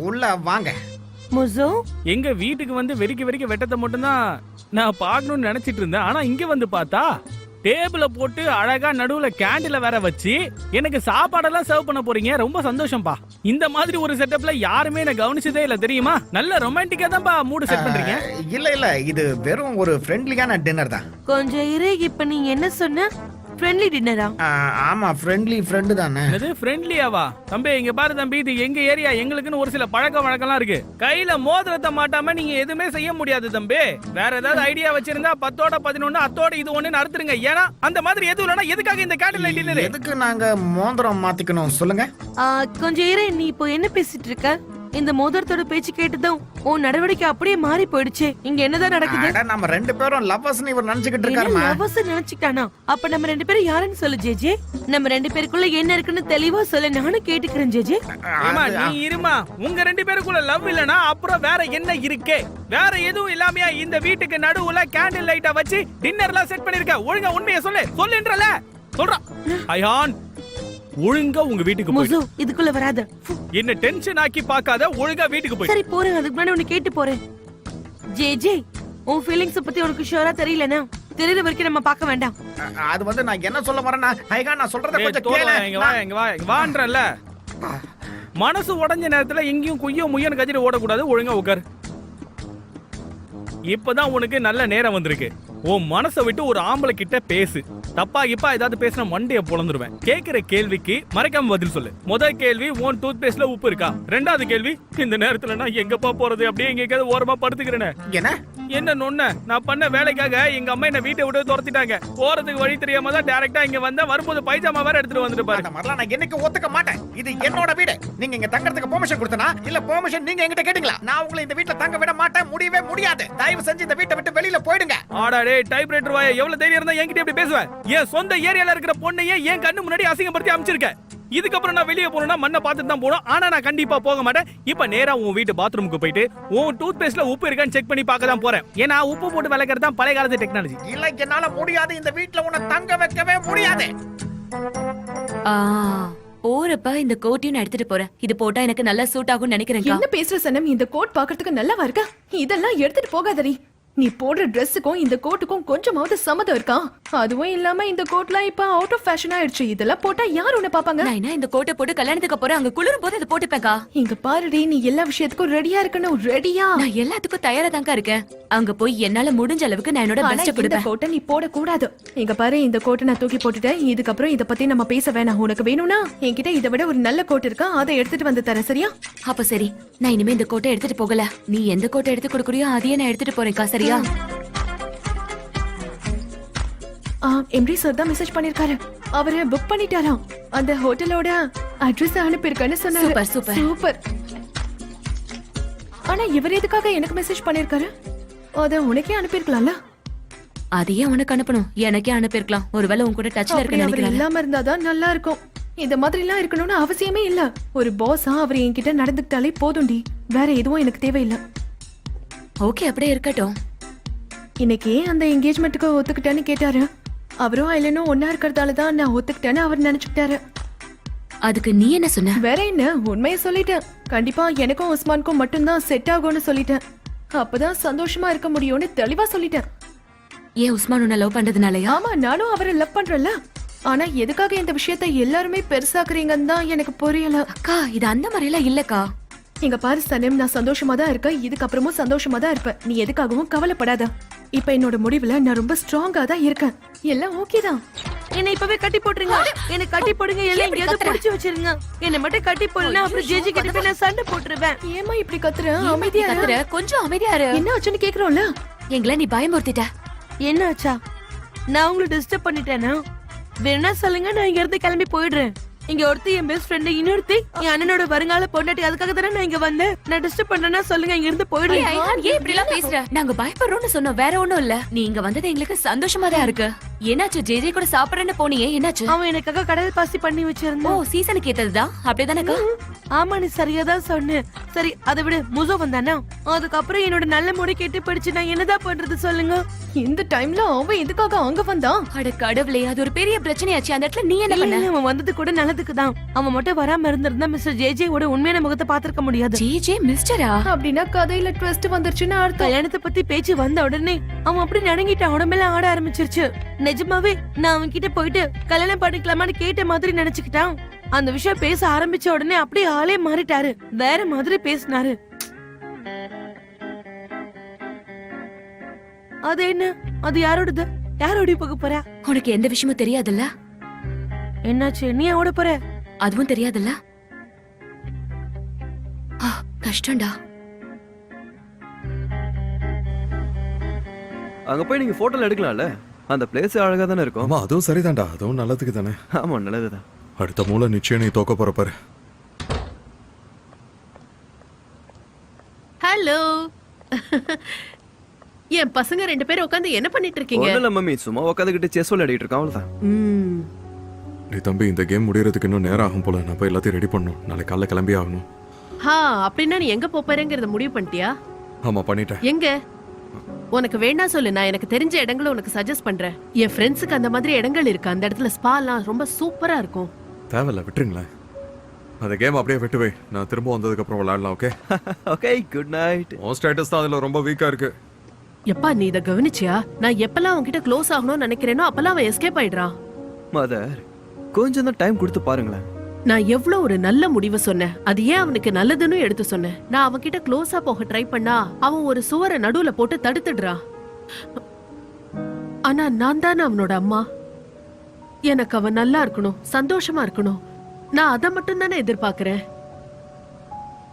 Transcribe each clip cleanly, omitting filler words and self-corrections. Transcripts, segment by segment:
உள்ள வாங்க. முசு எங்க வீட்டுக்கு வந்து வெறிக்க வெட்டத்தை மட்டும்தான் நான் பார்க்கணும்னு நினைச்சிட்டு இருந்தேன். ஆனா இங்க வந்து பார்த்தா டேபிள போட்டு அழகா நடுவுல கேண்டில வேற வச்சு எனக்கு சாப்பாடெல்லாம் சர்வ் பண்ண போறீங்க. ரொம்ப சந்தோஷம்பா. இந்த மாதிரி ஒரு செட்டப்ல யாருமே என்ன கவனிச்சதே இல்ல தெரியுமா? நல்ல ரொமான்டிக்கா தான்ப்பா மூடு செட் பண்றீங்க. இல்ல இது வெறும் ஒரு ஃப்ரெண்ட்லியான டின்னர் தான். கொஞ்சம் இரு. இப்ப நீங்க என்ன சொன்ன? ஃப்ரெண்ட்லி டின்னரா? ஆமா, ஃப்ரெண்ட்லி ஃப்ரெண்டு தானே. அது ஃப்ரெண்ட்லியாவா? தம்பி இங்க பாரு தம்பி, இது எங்க ஏரியா. எங்களுக்குன்னு ஒரு சில பழக்க வழக்கம்லாம் இருக்கு. கையில மோதிரத்தை மாட்டாம நீங்க எதுவுமே செய்ய முடியாது தம்பி. வேற ஏதாவது ஐடியா வச்சிருந்தா 10ஓட 11 அத்தோட இது ஒண்ணு அறுத்துருங்க. ஏன்னா அந்த மாதிரி எதுவும் இல்லனா எதுக்காக இந்த கேண்டில் லைட் டின்னர்? எதுக்கு நாங்க மோதிரம் மாத்திக்கணும் சொல்லுங்க? கொஞ்சம் இரு. நீ இப்போ என்ன பேசிட்டு இருக்க? இந்த மோதிரத்தோட பேச்சு கேட்டுதான் உன் நடவடிக்கை அப்படியே மாறி போயிடுச்சு. இங்க என்னதான் நடக்குது? நம்ம ரெண்டு பேரும் லவ்வர்ஸ்னு இவர் நினைச்சிட்டு இருக்காருமா. லவ்வர்ஸ் நினைச்சிட்டானா? அப்ப நம்ம ரெண்டு பேரும் யாருன்னு சொல்லு ஜேஜே. நம்ம ரெண்டு பேருக்குள்ள என்ன இருக்குன்னு தெளிவா சொல்ல. நானும் கேட்டுக்கிறேன் ஜேஜே. ஏமா நீ இருமா. உங்க ரெண்டு பேருக்குள்ள லவ் இல்லனா அப்புறம் வேற என்ன இருக்கு? வேற எதுவும் இல்லாமயா இந்த வீட்டுக்கு நடுவுல கேண்டில் லைட்டா வச்சு டின்னர்லாம் செட் பண்ணிருக்க? ஒழுங்கா உண்மையை சொல்லுன்றல. சொல்றா ஐயான், ஒழுங்கா உங்க வீட்டுக்கு போய். இதுக்குள்ள வராத. என்ன டென்ஷன் ஆக்கி பார்க்காத. ஒழுங்கா வீட்டுக்கு போய். சரி போறேன். அதுக்கு முன்னாடி உன்னை கேட்டு போறேன். ஜே உன் ஃபீலிங்ஸ் பத்தி உனக்கு ஷூரா தெரியலனா தெரியற வரைக்கும் நம்ம பார்க்க வேண்டாம். அது வந்து நான் என்ன சொல்ல வரேன்னா, ஹைகா நான் சொல்றத கொஞ்சம் கேளு. இங்க வான்றல. மனசு உடைஞ்ச நேரத்துல எங்கேயும் குய்யோ முய்யன்னு கஜிட்டு ஓடக்கூடாது. ஒழுங்கா உட்கார். இப்பதான் உனக்கு நல்ல நேரம் வந்திருக்கு. உன் மனசை விட்டு ஒரு ஆம்பளை கிட்ட பேசு. தப்பா இப்ப ஏதாவது பேசினா மண்டைய பொளந்துருவேன். கேக்குற கேள்விக்கு மறைக்காம பதில் சொல்லு. முதல் கேள்வி, உன் டூத் பேஸ்ட்ல உப்பு இருக்கா? ரெண்டாவது கேள்வி, இந்த நேரத்துல நான் எங்கப்பா போறது? அப்படியே எங்கேயாவது ஓரமா படுத்துக்கிறேன். என்ன நொன்ன? நான் பண்ண வேலைக்காக எங்க அம்மா என்ன வீட்டை விட்டு துரத்திட்டாங்க. போறதுக்கு வழி தெரியாம தான் டைரக்டா இங்க வந்தா. வரும்போது பைஜாமா வேற எடுத்துட்டு வந்துட்டு பாரு. நான் என்னைக்கு ஒத்துக்க மாட்டேன். இது என்னோட வீடு. நீங்க இங்க தங்கறதுக்கு பெர்மிஷன் கொடுத்தனா இல்ல பெர்மிஷன் நீங்க என்கிட்ட கேட்டீங்களா? நான் உங்களை இந்த வீட்ல தங்க விட மாட்டேன். முடியவே முடியாது. தயவு செஞ்சு இந்த வீட்டை விட்டு வெளியில போயிடுங்க. ஆடாடே டைப்ரைட்டர் வாய, எவ்வளவு தைரியம் இருந்தா என்கிட்ட இப்படி பேசுவேன்? என் சொந்த ஏரியால இருக்கிற பொண்ணையே என் கண்ணு முன்னாடி அசிங்கப்படுத்தி அமிச்சிருக்கேன். இதுக்கப்புறம் நான் வெளியே போறேன்னா மண்ணை பார்த்துட்டு தான் போறோம். ஆனா நான் கண்டிப்பா போக மாட்டேன். இப்ப நேரா உன் வீட்டு பாத்ரூமுக்கு போயிட்டு உன் டூத் பேஸ்ட்ல உப்பு இருக்கான்னு செக் பண்ணி பார்க்க தான் போறேன். ஏன்னா உப்பு போட்டு விளக்குறது தான் பழைய காலத்து டெக்னாலஜி. இல்ல என்னால முடியாது. இந்த வீட்ல உன்னை தங்க வைக்கவே முடியாது. போறப்ப இந்த கோட்டையும் நான் எடுத்துட்டு போறேன். இது போட்டா எனக்கு நல்லா சூட் ஆகும்னு நினைக்கிறேன். என்ன பேசுற சனம்? இந்த கோட் பாக்குறதுக்கு நல்லாவா இருக்கா? இதெல்லாம் எடுத்துட்டு போகாதடி. நீ போடுற ட்ரெஸ்ஸுக்கும் இந்த கோட்டுக்கும் கொஞ்சமாவது சம்மதம் இருக்கா? அதுவும் இல்லாம இந்த கோட்லாம் இப்ப அவுட் ஆஃப் ஃபேஷன் ஆயிடுச்சு. இதெல்லாம் போட்டா யார் உன்னை பாப்பாங்க? நான் இந்த கோட்டை போட்டு கல்யாணத்துக்கு போறேன். அங்க குளிரும் போது அதை போட்டுப்பேன்க்கா. இங்க பாருடி, நீ எல்லா விஷயத்துக்கும் ரெடியா இருக்கணும். ரெடியா? நான் எல்லாத்துக்கும் தயாரா தான்க்கா இருக்கேன். அங்க போய் என்னால முடிஞ்ச அளவுக்கு நான் என்னோட பெஸ்ட் இந்த கொடுப்பேன். கோட்டை நீ போட கூடாது. இங்க பாரு, இந்த கோட்டை நான் தூக்கி போட்டுட்டேன். இதுக்கப்புறம் இத பத்தி நம்ம பேச வேணாம். உனக்கு வேணும்னா என்கிட்ட இதை விட ஒரு நல்ல கோட் இருக்கா, அதை எடுத்துட்டு வந்து தரேன். சரியா? அப்ப சரி, நான் இனிமே இந்த கோட்டை எடுத்துட்டு போகல. நீ எந்த கோட்டை எடுத்து கொடுக்குறியோ அதையே நான் எடுத்துட்டு போறேன்க்கா. சரியா? எம்டி சார் தான் மெசேஜ் பண்ணிருக்காரு. அவரை புக் பண்ணிட்டாராம். அந்த ஹோட்டலோட அட்ரஸ் அனுப்பியிருக்கான்னு சொன்னாரு. Super super super. ஆனா இவர் எதுக்காக எனக்கு மெசேஜ் பண்ணிருக்காரு? அத உனக்கே அனுப்பியிருக்கலாம்ல. அதையே உனக்கு அனுப்பணும்? எனக்கே அனுப்பியிருக்கலாம். ஒருவேளை உன் கூட டச்ல இருக்க அவர் நினைக்கிறேன். இல்லாம இருந்தாதான் நல்லா இருக்கும். இந்த மாதிரி எல்லாம் இருக்கணும்னு அவசியமே இல்ல. ஒரு பாஸா அவர் என்கிட்ட நடந்துக்கிட்டாலே போதும்டி. வேற எதுவும் எனக்கு தேவையில்லை. ஓகே, அப்படியே இருக்கட்டும். இன்னைக்கு அந்த என்கேஜ்மெண்ட்டுக்கு ஒத்துக்கிட்டேன்னு கேட்டாரு. அவரும் ஐலனும் ஒன்னா இருக்கிறதால தான் நான் ஒத்துக்கிட்டேன்னு அவர் நினைச்சுக்கிட்டாரு. அதுக்கு நீ என்ன சொன்ன? வேற என்ன, உண்மையை சொல்லிட்டேன். கண்டிப்பா எனக்கும் உஸ்மானுக்கும் மட்டும்தான் செட் ஆகும்னு சொல்லிட்டேன். அப்பதான் சந்தோஷமா இருக்க முடியும்னு தெளிவா சொல்லிட்டேன். ஏன் உஸ்மான் உன்னை லவ் பண்றதுனாலயா? ஆமா, நானும் அவரை லவ் பண்றேன்ல. ஆனா எதுக்காக இந்த விஷயத்தை எல்லாருமே பெருசாக்குறீங்கன்னு தான் எனக்கு புரியல. அக்கா, இது அந்த மாதிரி எல்லாம் இல்லக்கா. இங்க பாரு சனம், நான் சந்தோஷமா தான் இருக்கேன். இதுக்கப்புறமும் சந்தோஷமா தான் இருப்பேன். நீ எதுக்காகவும் கவலைப்படாத. இப்ப என்னோட முடிவுல நான் ரொம்ப ஸ்ட்ராங்கா தான் இருக்கேன். எல்லாம் ஓகே தான். என்ன இப்பவே கட்டி போட்டுருங்க. என்ன கட்டி போடுங்க. எல்லாம் எங்கேயாவது புடிச்சு வச்சிருங்க. என்ன மட்டும் கட்டி போடலன்னா அப்புறம் ஜேஜி கிட்ட போய் நான் சண்டை போட்டுருவேன். ஏமா இப்படி கத்துற? அமைதியா கத்துற, கொஞ்சம் அமைதியா இரு. என்ன ஆச்சுன்னு கேக்குறோம்ல. எங்களை நீ பயமுறுத்திட்ட. என்ன ஆச்சா? நான் உங்களை டிஸ்டர்ப் பண்ணிட்டேனா? வேணா சொல்லுங்க, நான் இங்க இருந்து கிளம்பி போயிடுறேன். இங்க ஒருத்தி என் பெஸ்ட் ஃப்ரெண்ட், இன்னொருத்தி என் அண்ணனோட வருங்கால பொண்டாட்டி. அதுக்காக தானே நான் இங்க வந்தேன். நான் டிஸ்டர்ப் பண்றேன்னா சொல்லுங்க, இங்க இருந்து போயிடுறேன். ஏன் இப்படி எல்லாம் பேசுற? நாங்க பயப்படுறோம்னு சொன்னோம், வேற ஒண்ணும் இல்ல. நீ இங்க வந்தது எங்களுக்கு சந்தோஷமா தான் இருக்கு. என்னாச்சு? ஜேஜே கூட சாப்பிடறேன்னு போனியே, என்னாச்சு? அவன் எனக்காக கடல் பாசி பண்ணி ஓ, வச்சிருந்தான். சீசனுக்கு ஏத்ததுதான், அப்படிதானக்கா? ஆமா, நீ சரியாதான் சொன்ன. சரி, அதை விட முசோ வந்தானா? அதுக்கப்புறம் என்னோட நல்ல முறை கெட்டு போயிடுச்சு. நான் என்னதான் பண்றது சொல்லுங்க? இந்த டைம்ல அவன் எதுக்காக அங்க வந்தான்? அட கடவுளே, அது ஒரு பெரிய பிரச்சனையாச்சு. அந்த இடத்துல நீ என்ன பண்ண? இல்ல, அவன் வந்தது கூட நல்லதுக்கு தான். அவன் மட்டும் வராம இருந்திருந்தா மிஸ்டர் ஜேஜேவோட உண்மையான முகத்தை பாத்திருக்க முடியாது. ஜேஜே மிஸ்டரா? அப்படின்னா கதையில ட்விஸ்ட் வந்துருச்சுன்னு அர்த்தம். கல்யாணத்தை பத்தி பேச்சு வந்த உடனே அவன் அப்படி நடுங்கிட்டான். உடம்பெல்லாம் ஆட ஆரம்பிச்சிருச்சு. நிஜமாவே நான் அவன் கிட்ட போயிட்டு கல்யாணம் பண்ணிக்கலாமான்னு கேட்ட மாதிரி நினைச்சுக்கிட்டான். அந்த விஷயம் பேச ஆரம்பிச்ச உடனே அப்படியே ஆளே மாறிட்டாரு. வேற மாதிரி பேசினாரு. அது என்ன? அது யாரோடது? யாரோட போக போற? உனக்கு எந்த விஷயமும் தெரியாதுல்ல? என்னாச்சு? நீ ஓட போற? அதுவும் தெரியாதுல்ல? கஷ்டம்டா. அங்க போய் நீங்க போட்டோல எடுக்கலாம்ல, அந்த பிளேஸ் அழகா தானே இருக்கும். ஆமா, அதுவும் சரிதான்டா. அதுவும் நல்லதுக்கு தானே. ஆமா, நல்லதுதான். அடுத்த மூல நிச்சயம் நீ தோக்க போற பாரு. ஹலோ. என் பசங்க 2 பேரும் உட்கார்ந்து என்ன பண்ணிட்டு இருக்கீங்க? ஒண்ணும் இல்ல மம்மி, சும்மா உட்காந்துக்கிட்டு செஸ் விளையாடிட்டு இருக்கோம், அவ்வளவுதான். நீ தம்பி, இந்த கேம் முடியறதுக்கு இன்னும் நேரம் ஆகும் போல. நான் போய் எல்லாத்தையும் ரெடி பண்ணணும். நாளைக்கு காலைல கிளம்பி ஆகணும். அப்படின்னா நீ எங்க போறேங்கறத முடிவு பண்ணிட்டியா? ஆமா, பண்ணிட்டேன். எங்க? உனக்கு வேணா சொல்லு, நான் எனக்கு தெரிஞ்ச இடங்களை உனக்கு சஜஸ்ட் பண்றேன். என் ஃப்ரெண்ட்ஸுக்கு அந்த மாதிரி இடங்கள் இருக்கு. அந்த இடத்துல ஸ்பாலாம் ரொம்ப சூப்பரா இருக்கும். தேவையில்ல, விட்டுருங்களேன். அந்த கேம் அப்படியே விட்டு வை. நான் திரும்ப வந்ததுக்கு அப்புறம் விளையாடலாம். ஓகே? Okay, good night. உன் ஸ்டேட்டஸ் தான் அதுல ரொம்ப வீக்கா இருக்கு. எப்பா, நீ இத கவனிச்சியா? நான் எப்பெல்லாம் அவன்கிட்ட க்ளோஸ் ஆகணும்னு நினைக்கிறேனோ அப்பெல்லாம் அவன் எஸ்கேப் ஆயிடுறான். மதர், கொஞ்சம் தான் டைம் கொடுத்து பாருங்களேன். நான் எவ்வளவு ஒரு நல்ல முடிவு சொன்னேன். அது ஏன் அவனுக்கு நல்லதுன்னு எடுத்து சொன்னேன். நான் அவன்கிட்ட க்ளோஸா போக ட்ரை பண்ணா அவன் ஒரு சுவரை நடுவுல போட்டு தடுத்துடுறான். ஆனா நான் தானே அவனோட அம்மா. எனக்கு அவன் நல்லா இருக்கணும், சந்தோஷமா இருக்கணும். நான் அதை மட்டும் தானே எதிர்பார்க்கிறேன்.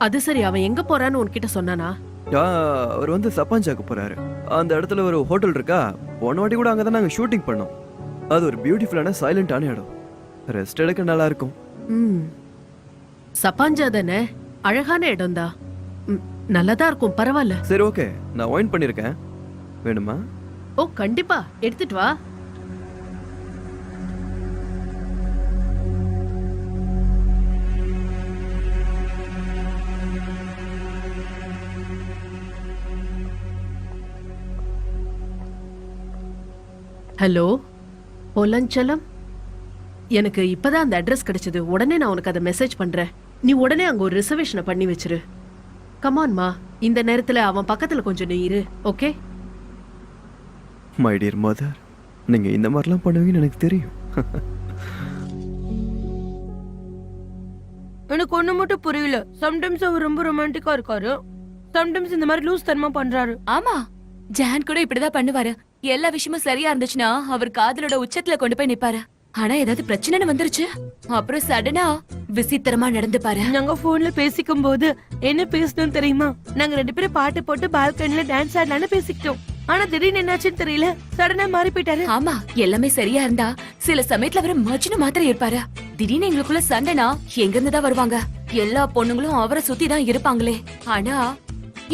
அது சரி, அவன் எங்க போறான்னு உன்கிட்ட சொன்னானா? அவர் வந்து சப்பாஞ்சாக்கு போறாரு. அந்த இடத்துல ஒரு ஹோட்டல் இருக்கா, போன வாட்டி கூட அங்கதான் நாங்க ஷூட்டிங் பண்ணோம். அது ஒரு பியூட்டிஃபுல்லான சைலண்டான இடம். ரெஸ்ட் எடுக்க நல்லா இருக்கும். சப்பாஞ்சா தானே, அழகான இடம் தான். நல்லதா இருக்கும், பரவாயில்ல. சரி, ஓகே, நான் ஒயின் பண்ணிருக்கேன், வேணுமா? ஓ, கண்டிப்பா எடுத்துட்டு வா. ஹலோ பொலஞ்சலம், எனக்கு இப்பதான் அந்த அட்ரஸ் கிடைச்சது. உடனே நான் உனக்கு அதை மெசேஜ் பண்றேன். நீ உடனே அங்க ஒரு ரிசர்வேஷனை பண்ணி வச்சிரு. கமான்மா, இந்த நேரத்துல அவன் பக்கத்துல கொஞ்சம் நீ இரு. ஓகே? மை டியர் மதர், நீங்க இந்த மாதிரிலாம் பண்ணுவீங்கன்னு எனக்கு தெரியும். எனக்கு ஒண்ணு மட்டும் புரியல. சம்டைம்ஸ் அவர் ரொம்ப ரொமான்டிக்கா இருக்காரு, சம்டைம்ஸ் இந்த மாதிரி லூஸ் தனமா பண்றாரு. ஆமா, ஜான் கூட இப்படிதான் பண்ணுவாரு. எல்லா விஷயமும் சரியா இருந்துச்சுன்னா அவர் காதலோட உச்சத்துல கொண்டு போய் நிப்பாரு. ஆனா ஏதாவது பிரச்சனைன்னு வந்துருச்சு, அப்புறம் சடனா விசித்திரமா நடந்துப்பாரு. நாங்க போன்ல பேசிக்கும் போது என்ன பேசணும் தெரியுமா? நாங்க 2 பேரும் பாட்டு போட்டு பால்கனில டான்ஸ் ஆடலான்னு பேசிக்கிட்டோம். ஆனா திடீர்னு என்னாச்சுன்னு தெரியல, சடனா மாறி போயிட்டாரு. ஆமா, எல்லாமே சரியா இருந்தா சில சமயத்துல அவரு மஜ்னு மாத்திரம் இருப்பாரு. திடீர்னு எங்களுக்குள்ள சண்டைனா எங்க இருந்துதான் வருவாங்க. எல்லா பொண்ணுங்களும் அவரை சுத்தி தான் இருப்பாங்களே. ஆனா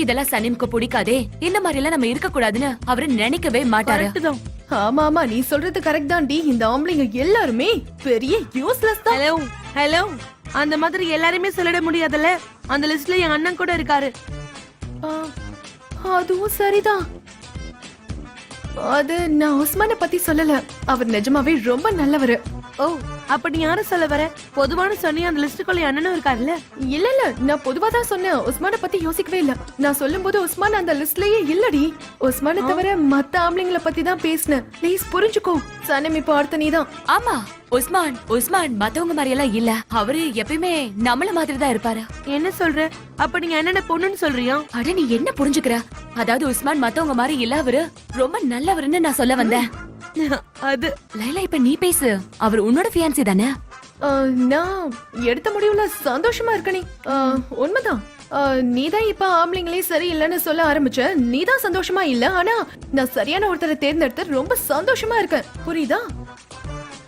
இதெல்லாம் சனிமுக்கு பிடிக்காதே. இந்த மாதிரி எல்லாம் நம்ம இருக்க கூடாதுன்னு அவரு நினைக்கவே மாட்டாரு. ஆமா ஆமா, நீ சொல்றது கரெக்ட் தான் டி. இந்த ஆம்பளைங்க எல்லாருமே பெரிய யூஸ்லெஸ் தான். ஹலோ ஹலோ, அந்த மாதிரி எல்லாருமே சொல்லிட முடியாதுல்ல. அந்த லிஸ்ட்ல என் அண்ணன் கூட இருக்காரு. அதுவும் சரிதான். அது நான் உஸ்மான பத்தி சொல்லல. அவர் நிஜமாவே ரொம்ப நல்லவரு. ஓ, அப்ப நீ யார சொல்ல வர? பொதுவான சொன்னியா அந்த லிஸ்டுக்குள்ள என் அண்ணனும் இருக்காருல்ல? இல்ல இல்ல, நான் பொதுவா தான் சொன்னேன். உஸ்மான பத்தி யோசிக்கவே இல்ல. நான் சொல்லும்போது உஸ்மான் அந்த லிஸ்ட்லயே இல்லடி. உஸ்மான தவிர மத்த ஆம்பளைங்கள பத்தி தான் பேசினேன். ப்ளீஸ் புரிஞ்சுக்கோ. சனம், இப்போ அடுத்த நீதான். ஆமா, உஸ்மான் மத்தவங்க மாதிரி எல்லாம் இல்ல. அவரு எப்பயுமே நம்மள மாதிரி தான் இருப்பாரு. என்ன சொல்ற? அப்ப நீங்க என்னென்ன பொண்ணுன்னு சொல்றியா? அட, நீ என்ன புரிஞ்சுக்கிற? அதாவது உஸ்மான் மத்தவங்க மாதிரி இல்ல, அவரு ரொம்ப நல்லவருன்னு நான் சொல்ல வந்தேன். அது லைலா, இப்ப நீ பேசு. அவர் உன்னோட ஃபியான்சி தானே? நான் எடுத்த முடிவுல சந்தோஷமா இருக்கனே. உண்மைதான். நீதான் இப்ப ஆம்பளைங்களே சரி இல்லன்னு சொல்ல ஆரம்பிச்ச. நீதான் சந்தோஷமா இல்ல, ஆனா நான் சரியான ஒருத்தரை தேர்ந்தெடுத்து ரொம்ப சந்தோஷமா இருக்கேன். புரியுதா?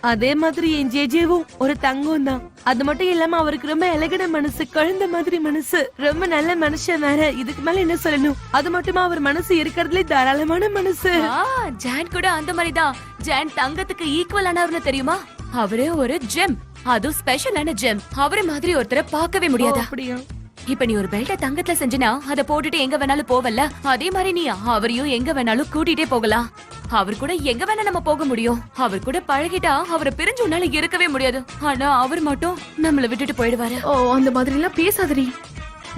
அதே மாதிரி என் ஜேஜேவும் ஒரு தங்கம் தான். அது மட்டும் இல்லாம அவருக்கு ரொம்ப எலகன மனசு, குழந்தை மாதிரி மனசு, ரொம்ப நல்ல மனுஷன் வேற. இதுக்கு மேல என்ன சொல்லணும்? அது மட்டுமா அவர் மனசு இருக்கிறதுலே தாராளமான மனசு. ஜான் கூட அந்த மாதிரிதான். ஜான் தங்கத்துக்கு ஈக்குவலானவர்னு தெரியுமா? அவரே ஒரு ஜெம், அதுவும் ஸ்பெஷலான ஜெம். அவரை மாதிரி ஒருத்தரை பார்க்கவே முடியாதா? அப்படியா? இப்ப நீ ஒரு பெல்ட்ட தங்கத்துல செஞ்சினா அத போட்டுட்டு எங்க வேணாலும் போவல்ல, அதே மாதிரி நீ அவரையும் எங்க வேணாலும் கூட்டிட்டே போகலாம். அவர் கூட எங்க வேணா நம்ம போக முடியும். அவர் கூட பழகிட்டா அவரை பிரிஞ்சு உன்னால இருக்கவே முடியாது. ஆனா அவர் மட்டும் நம்மள விட்டுட்டு போயிடுவாரு. ஓ, அந்த மாதிரி எல்லாம் பேசாதடி.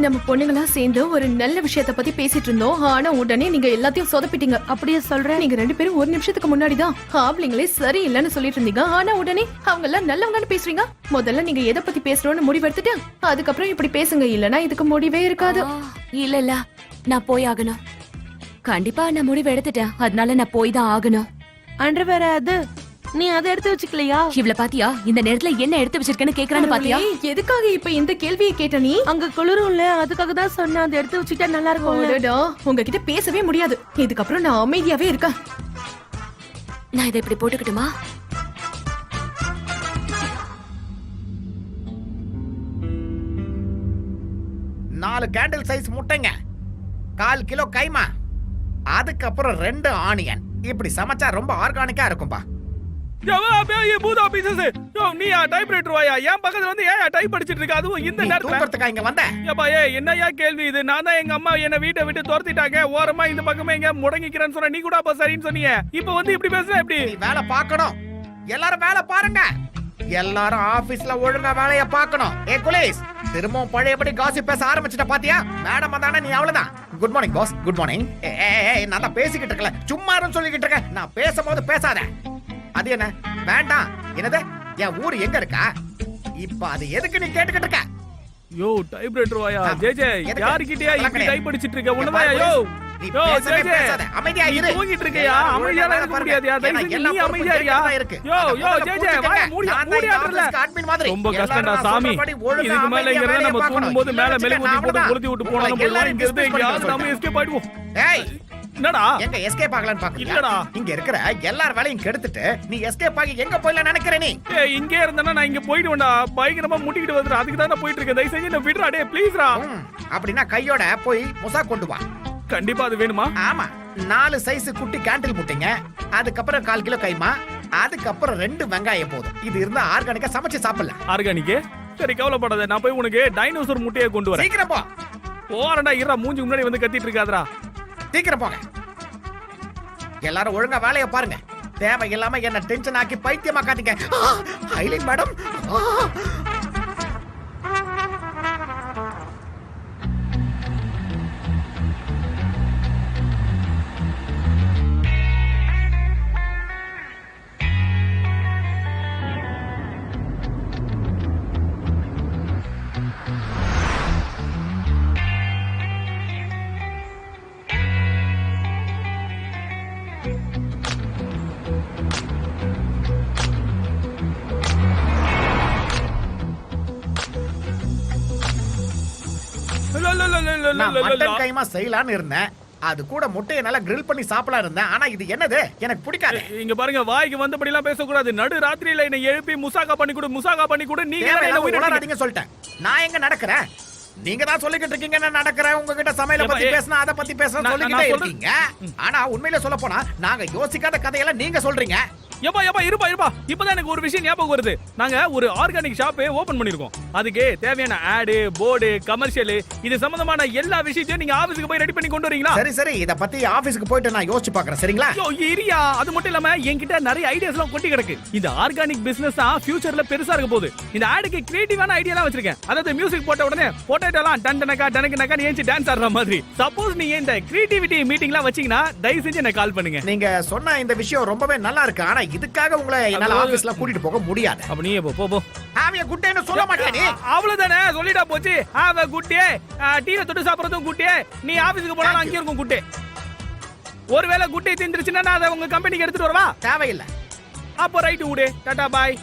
நம்ம பொண்ணுங்களா சேர்ந்து ஒரு நல்ல விஷயத்த பத்தி பேசிட்டு இருந்தோம். ஆனா உடனே நீங்க எல்லாத்தையும் சொதப்பிட்டீங்க. அப்படியே சொல்ற? நீங்க 2 பேரும் ஒரு நிமிஷத்துக்கு முன்னாடி தான் ஆம்பளைங்களே சரி இல்லன்னு சொல்லிட்டு இருந்தீங்க. ஆனா உடனே அவங்க எல்லாம் நல்லவங்கன்னு பேசுறீங்க. முதல்ல நீங்க எதை பத்தி பேசணும்னு முடிவெடுத்துட்டு அதுக்கப்புறம் இப்படி பேசுங்க. இல்லனா இதுக்கு முடிவே இருக்காது. இல்ல இல்ல, நான் போய் ஆகணும். கண்டிப்பா நான் முடிவு எடுத்துட்டேன். அதனால நான் போய் தான் ஆகணும். அண்டர்வேர் அது நீ அதை எடுத்து வச்சுக்கலையா? இவ்ள பாத்தியா? இந்த நேரத்துல என்ன எடுத்து வச்சிருக்கேன்னு கேக்குறான்னு பாத்தியா? ஏய், எதுக்காக இப்ப இந்த கேள்வியை கேட்ட நீ? அங்க குளிரும்ல, அதுக்காக தான் சொன்னேன். அதை எடுத்து வச்சுட்டா நல்லா இருக்கும். அடடா, உங்ககிட்ட பேசவே முடியாது. இதுக்கப்புறம் நான் அமைதியாவே இருக்கேன். நான் இதை இப்படி போட்டுக்கிட்டுமா? நாலு கேண்டில் சைஸ் முட்டைங்க, 1/4 கிலோ கைமா, அதுக்கப்புறம் 2 ஆனியன். இப்படி சமைச்சா ரொம்ப ஆர்கானிக்கா இருக்கும்பா. நீயா டைப்ரைட்டர் வாயா? என் பக்கத்துல வந்து ஏன் டைப் அடிச்சிட்டு இருக்க? அதுவும் இந்த நீ நேரத்துல தூக்கறதுக்கா இங்க வந்த? ஏப்பா, என்னையா கேள்வி இது? நான் தான் எங்க அம்மா என்ன வீட்டை விட்டு துரத்திட்டாங்க, ஓரமா இந்த பக்கமே எங்க முடங்கிக்கிறேன்னு சொன்ன. நீ கூட அப்ப சரின்னு சொன்னீங்க. இப்ப வந்து இப்படி பேசுற எப்படி? நீ வேலை பார்க்கணும். எல்லாரும் வேலை பாருங்க. எல்லாரும் ஆபீஸ்ல ஒழுங்கா வேலைய பார்க்கணும். ஏ குலேஸ், திரும்பவும் பழையபடி காசிப் பேச ஆரம்பிச்சிட்ட பாத்தியா? மேடம் வந்தானே நீ அவ்வளவுதான். Good morning boss, good morning. நான் தான் பேசிக்கிட்டு இருக்கல, சும்மா சொல்லிக்கிட்டு இருக்கேன். நான் பேசும்போது பேசாத. அது என்ன? வேண்டாம். என்னது? என் ஊர் எங்க இருக்கா? இப்ப அது எதுக்கு நீ கேட்டுக்கிட்டு இருக்க? யோ டைப்ரைட்டர் வாயா? ஜேஜே, எதுக்கு? யார்கிட்டயா இப்படி கலக்கலையா? டைப் அடிச்சிட்டு இருக்க? உன்னதாயா? யோ நீ யோ பேசவே ஜேஜே, பேசாத. அமைதியா நீ இரு. தூங்கிட்டு இருக்கியா? அமைதியா இருக்க முடியாதுயா. தயவு செஞ்சு நீ அமைதியா இருயா. யோ ஜேஜே, வாய மூடியாடுறல. ரொம்ப கஷ்டம்டா சாமி. இதுக்கு மேல இங்க இருந்தா நம்ம தூங்கும்போது மேல மெழுகுவர்த்தி போட்டு கொளுத்தி விட்டு போனாலும் போயிடலாம். இங்க இருந்து எங்கேயாவது நம்ம எஸ்கேப் ஆயிடுவோம். ஏய், என்னடா எங்க எஸ்கேப் ஆகலான்னு பாக்குறியா? இல்லடா. இங்க இருக்கிற எல்லார் வேலையும் கெடுத்துட்டு நீ எஸ்கேப் ஆகி எங்க போயில நினைக்கிற நீ? ஏய், இங்கே இருந்தேன்னா நான் இங்க போயிடுவேன்டா. பயங்கரமா முட்டிக்கிட்டு வந்துரு. அதுக்கு தான் நான் போயிட்டு இருக்கேன். தயவு செஞ்சு என்ன விடுறா. டேய் ப்ளீஸ்ரா. அப்படின்னா கையோட போய் முசா கொண்டு வா. கண்டிப்பா அது வேணுமா? ஆமா, 4 சைஸ் குட்டி கேண்டில் முட்டைங்க, அதுக்கப்புறம் 1/4 கிலோ கைமா, அதுக்கப்புறம் 2 வெங்காயம் போதும். இது இருந்தா ஆர்கானிக்கா சமைச்சு சாப்பிடலாம். ஆர்கானிக்? சரி, கவலைப்படாத. நான் போய் உனக்கு டைனோசர் முட்டையை கொண்டு வரேன். சீக்கிரம் போ. போறேன்டா. இருடா, மூஞ்சி முன்னாடி வந்து கத்திட்டு இருக்காதடா. சீக்கிரம் போங்க. எல்லாரும் ஒழுங்கா வேலைய பாருங்க. தேவையில்லாம என்ன டென்ஷன் ஆக்கி பைத்தியமா காட்டிங்க. Highlight madam. நான் மட்டன் கைமா செய்யலான்னு இருந்தேன். அது கூட முட்டையை நல்லா கிரில் பண்ணி சாப்பிடலாம் இருந்தேன். ஆனா இது என்னது? எனக்கு பிடிக்காது. இங்க பாருங்க, வாய்க்கு வந்தபடி எல்லாம் பேசக்கூடாது. நடு ராத்திரியில என்ன எழுப்பி முசாகா பண்ணி கொடு, முசாகா பண்ணி கொடு. நீங்க என்ன உளறாதீங்க சொல்லிட்டேன். நான் எங்க நடக்கிறேன்? நீங்க தான் சொல்லிக்கிட்டு இருக்கீங்க நான் நடக்கிறேன். உங்ககிட்ட சமையல பத்தி பேசினா அதை பத்தி பேசினா சொல்லிக்கிட்டே இருக்கீங்க. ஆனா உண்மையில சொல்ல போனா நாங்க யோசிக்காத கதையெல்லாம் நீங்க சொல்றீங்க. ஏப்பா இருப்பா. இப்பதான் எனக்கு ஒரு விஷயம் ஞாபகம் வருது. நாங்க ஒரு ஆர்கானிக் ஷாப் ஓபன் பண்ணிருக்கோம். அதுக்கு தேவையான ஆடு, போர்டு, கமர்ஷியல், இது சம்பந்தமான எல்லா விஷயத்தையும் நீங்க ஆபீஸ்க்கு போய் ரெடி பண்ணி கொண்டு வரீங்களா? சரி, இத பத்தி ஆபீஸ்க்கு போயிட்டு நான் யோசிச்சு பார்க்கறேன். சரிங்களா? இரியா. அது மட்டும் இல்லாம என்கிட்ட நிறைய ஐடியாஸ் எல்லாம் கொட்டி கிடக்கு. இந்த ஆர்கானிக் பிசினஸ் தான் ஃபியூச்சர்ல பெருசா இருக்க போகுது. இந்த ஆடுக்கு கிரியேட்டிவான ஐடியா எல்லாம் வச்சிருக்கேன். அதாவது மியூசிக் போட்ட உடனே போட்டோலாம் டண்டனக்கா டனக்கனக்கா ஏஞ்சி டான்ஸ் ஆடுற மாதிரி. சப்போஸ் நீங்க இந்த கிரியேட்டிவிட்டி மீட்டிங்லாம் வச்சீங்கன்னா தயவு செஞ்சு என்ன கால் பண்ணுங்க. நீங்க சொன்ன இந்த விஷயம் ரொம்பவே நல்லா இருக்கு. ஆனா இதுக்காக உங்களை என்னால ஆபீஸ்ல கூட்டிட்டு போக முடியாது. அப்ப நீயே போ. ஹேவ் எ குட் டேன்னு சொல்ல மாட்டியா நீ? அவ்வளவுதானே, சொல்லிட்டா போச்சு. Have a good day. டீல தொட்டு சாப்பிடுறதும் குட் டே. நீ ஆபீஸ்க்கு போனா அங்க இருக்கும் குட் டே. ஒருவேளை குட் டே தீந்துருச்சுன்னா நான் அதை உங்க கம்பெனிக்கு எடுத்துட்டு வரவா? தேவையில்லை. அப்போ ரைட் உடே. டாடா பாய்.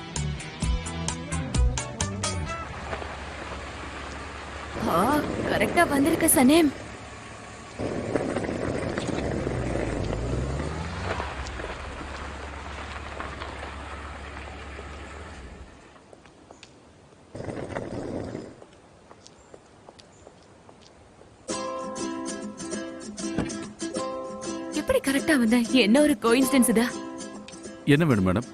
கரெக்டா வந்திருக்க சனேம். எப்படி கரெக்டா வந்த? என்ன ஒரு கோயின்சிடன்ஸ் இது. என்ன வேணும் madam?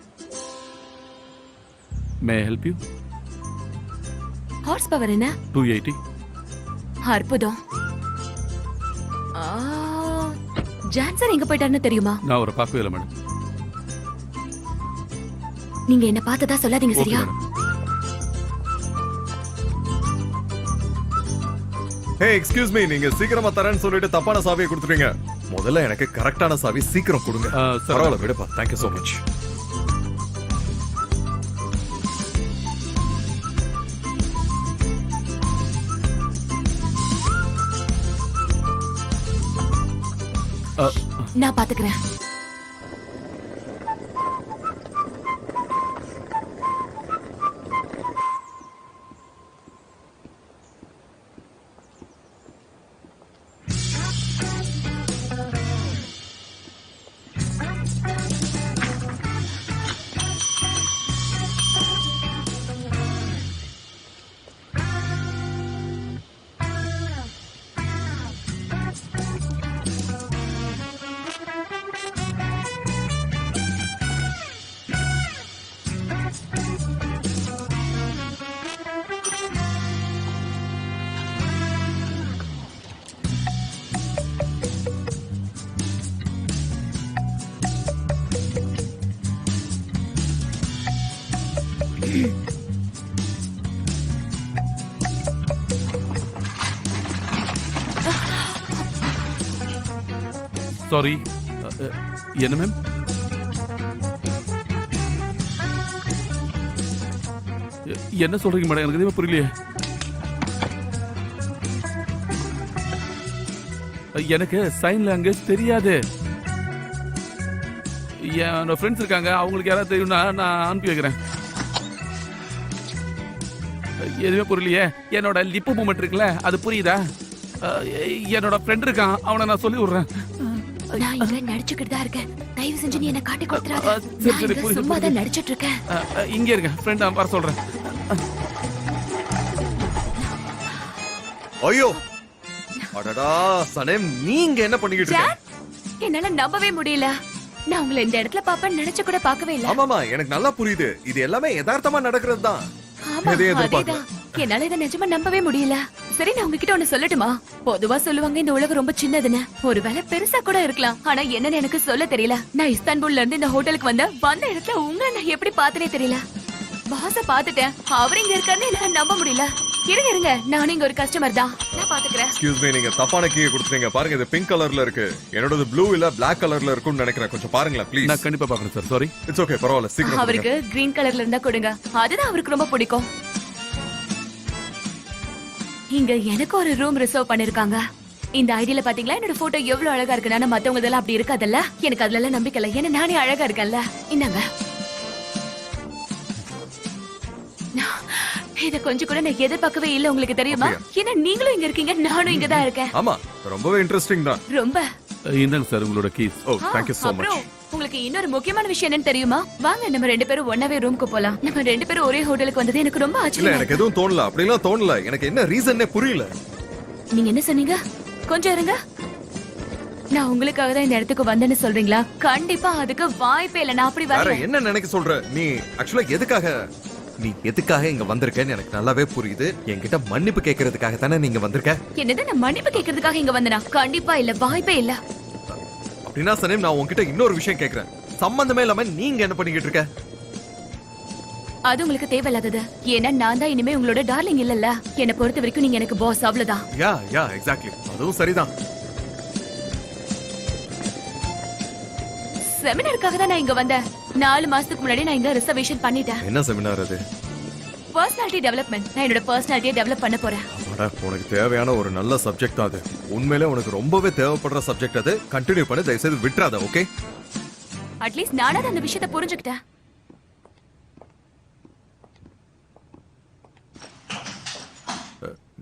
May help you? Horse power என்ன? 280. அற்புதம். ஜான்சன் எங்க போயிட்டாருன்னு தெரியுமா? நான் அவரை பார்க்கவே இல்லை மேடம். நீங்க என்ன பார்த்ததா சொல்லாதீங்க, ஓகே சரியா? மேடம். ஹே எக்ஸ்கியூஸ் மீ, நீங்க சீக்கிரமா தரேன்னு சொல்லிட்டு தப்பான சாவியை கொடுத்துட்டீங்க. முதல்ல எனக்கு கரெக்டான சாவி சீக்கிரம் கொடுங்க. சார் பரவாயில்ல விடுப்பா. Thank you so much. நான் பாத்துக்கிறேன். சாரி. என்ன மேம்? என்ன சொல்றீங்க மேடம்? எனக்கு எதுவுமே புரியலையே. எனக்கு சைன் லாங்குவேஜ் தெரியாது. என்னோட ஃப்ரெண்ட்ஸ் இருக்காங்க, அவங்களுக்கு யாராவது தெரியும்னா நான் அனுப்பி வைக்கிறேன். எதுவுமே புரியலையே. என்னோட லிப்பு மூமெண்ட் இருக்குல்ல, அது புரியுதா? என்னோட ஃப்ரெண்ட் இருக்கான், அவனை நான் சொல்லி விடுறேன். நான் இங்க நடிச்சுக்கிட்டு தான் இருக்கேன். தயவு செஞ்சு நீ என்ன காட்டி கொடுத்துறாத. சரி, நான் இங்க புரியுது, சும்மா புரியுது. தான் நடிச்சிட்டு இருக்கேன். இங்கே இருங்க, ஃப்ரெண்ட் வர சொல்றேன். ஐயோ அடடா சனேம், நீங்க என்ன பண்ணிக்கிட்டு இருக்கீங்க? என்னால நம்பவே முடியல. நான் உங்களை இந்த இடத்துல பாப்பேன்னு நினைச்சு கூட பார்க்கவே இல்ல. ஆமாமா, எனக்கு நல்லா புரியுது. இது எல்லாமே யதார்த்தமா நடக்கிறது தான். ஆமா, எதையும் எதிர்பார்க்கல. அதேதான். என்னால இதை நிஜமா நம்பவே முடியல. சரி, நான் உங்ககிட்ட ஒண்ணு சொல்லட்டுமா? பொதுவா சொல்லுவாங்க இந்த உலகம் ரொம்ப சின்னதுன்னு. ஒருவேளை பெருசா கூட இருக்கலாம். ஆனா என்னன்னு எனக்கு சொல்ல தெரியல. நான் இஸ்தான்புல்ல இருந்து இந்த ஹோட்டலுக்கு வந்த இடத்துல உங்களை நான் எப்படி பார்த்தனே தெரியல. பாஸ பாத்துட்டேன், அவர் இங்க இருக்காருன்னு என்னால நம்ப முடியல. இருங்க, நானும் இங்க ஒரு கஸ்டமர் தான். நான் பாத்துக்கிறேன். எக்ஸ்கியூஸ் மீ, நீங்க தப்பான கீயை கொடுத்துட்டீங்க. பாருங்க, இது பிங்க் கலர்ல இருக்கு. என்னோடது ப்ளூ இல்ல பிளாக் கலர்ல இருக்கும்னு நினைக்கிறேன். கொஞ்சம் பாருங்களேன் ப்ளீஸ். நான் கண்டிப்பா பார்க்கறேன் சார். சாரி. இட்ஸ் ஓகே, பரவாயில்ல. சீக்கிரம் அவருக்கு கிரீன் கலர்ல இருந்தா கொடுங்க. அதுதான் அவருக்கு ரொம்ப பிடிக்கும். இங்க எனக்கு ஒரு ரூம் ரிசர்வ் பண்ணிருக்காங்க. இந்த ஐடியில பாத்தீங்களா என்னோட போட்டோ எவ்வளவு அழகா இருக்கு. ஆனா மத்தவங்க இதெல்லாம் அப்படி இருக்காதல்ல. எனக்கு அதுல எல்லாம் நம்பிக்கை இல்ல. ஏன்னா நானே அழகா இருக்கேன்ல. இந்தாங்க. இத கொஞ்சம் கூட நான் எதிர்பார்க்கவே இல்ல. உங்களுக்கு தெரியுமா? ஏன்னா நீங்களும் இங்க இருக்கீங்க, நானும் இங்க தான் இருக்கேன். ஆமா, ரொம்பவே இன்ட்ரெஸ்டிங் தான். ரொம்ப. இந்தாங்க சார் உங்களோட keys. Oh, thank you so much. அப்புறம் உங்களுக்கு இன்னொரு முக்கியமான விஷயம் என்னன்னு தெரியுமா? வாங்க நம்ம ரெண்டு பேரும் ஒண்ணாவே ரூமுக்கு போலாம். நம்ம ரெண்டு பேரும் ஒரே ஹோட்டலுக்கு வந்தது எனக்கு ரொம்ப இல்ல, ஆச்சரியமா எனக்கு இருக்கு. எதுவும் தோணல. அப்படிலாம் தோணல. எனக்கு என்ன ரீசன்னே புரியல. நீங்க என்ன சொன்னீங்க? கொஞ்சம் இருங்க. நான் உங்களுக்காக தான் இந்த இடத்துக்கு வந்தேன்னு சொல்றீங்களா? கண்டிப்பா அதுக்கு வாய்ப்பே இல்ல. நான் அப்படி வேற வரல. என்ன நினைக்க சொல்ற நீ? ஆக்சுவலா எதுக்காக இங்க வந்திருக்கேன்னு எனக்கு நல்லாவே புரியுது. என்கிட்ட மன்னிப்பு கேட்கறதுக்காக தானே நீங்க வந்திருக்க? என்னது, நான் மன்னிப்பு கேட்கறதுக்காக இங்க வந்தனா? கண்டிப்பா இல்ல, வாய்ப்பே இல்ல. அப்படின்னா சனேம், நான் உன்கிட்ட இன்னொரு விஷயம் கேக்குறேன். சம்பந்தமே இல்லாம நீங்க என்ன பண்ணிக்கிட்டு இருக்க? அது உங்களுக்கு தேவையில்லாதது. ஏன்னா நான் தான் இனிமே உங்களோட டார்லிங் இல்லல்ல. என்னை பொறுத்த வரைக்கும் நீங்க எனக்கு பாஸ், அவ்வளவுதான். Yeah exactly. அதுவும் சரிதான். செமினாருக்காக தான் நான் இங்க வந்தேன். 4 மாசத்துக்கு முன்னாடி நான் இங்க ரிசர்வேஷன் பண்ணிட்டேன். என்ன செமினார் அது? Personality development. நான் என்னோட பர்சனாலிட்டியை டெவலப் பண்ண போறேன். அட, உனக்கு தேவையான ஒரு நல்ல சப்ஜெக்ட் தான் அது. உண்மையிலே உனக்கு ரொம்பவே தேவைப்படுற சப்ஜெக்ட் அது. கண்டினியூ பண்ணி, தயவு செய்து விட்டுறாத. ஓகே? அட்லீஸ்ட் நானாவது அந்த விஷயத்தை புரிஞ்சுக்கிட்டேன்.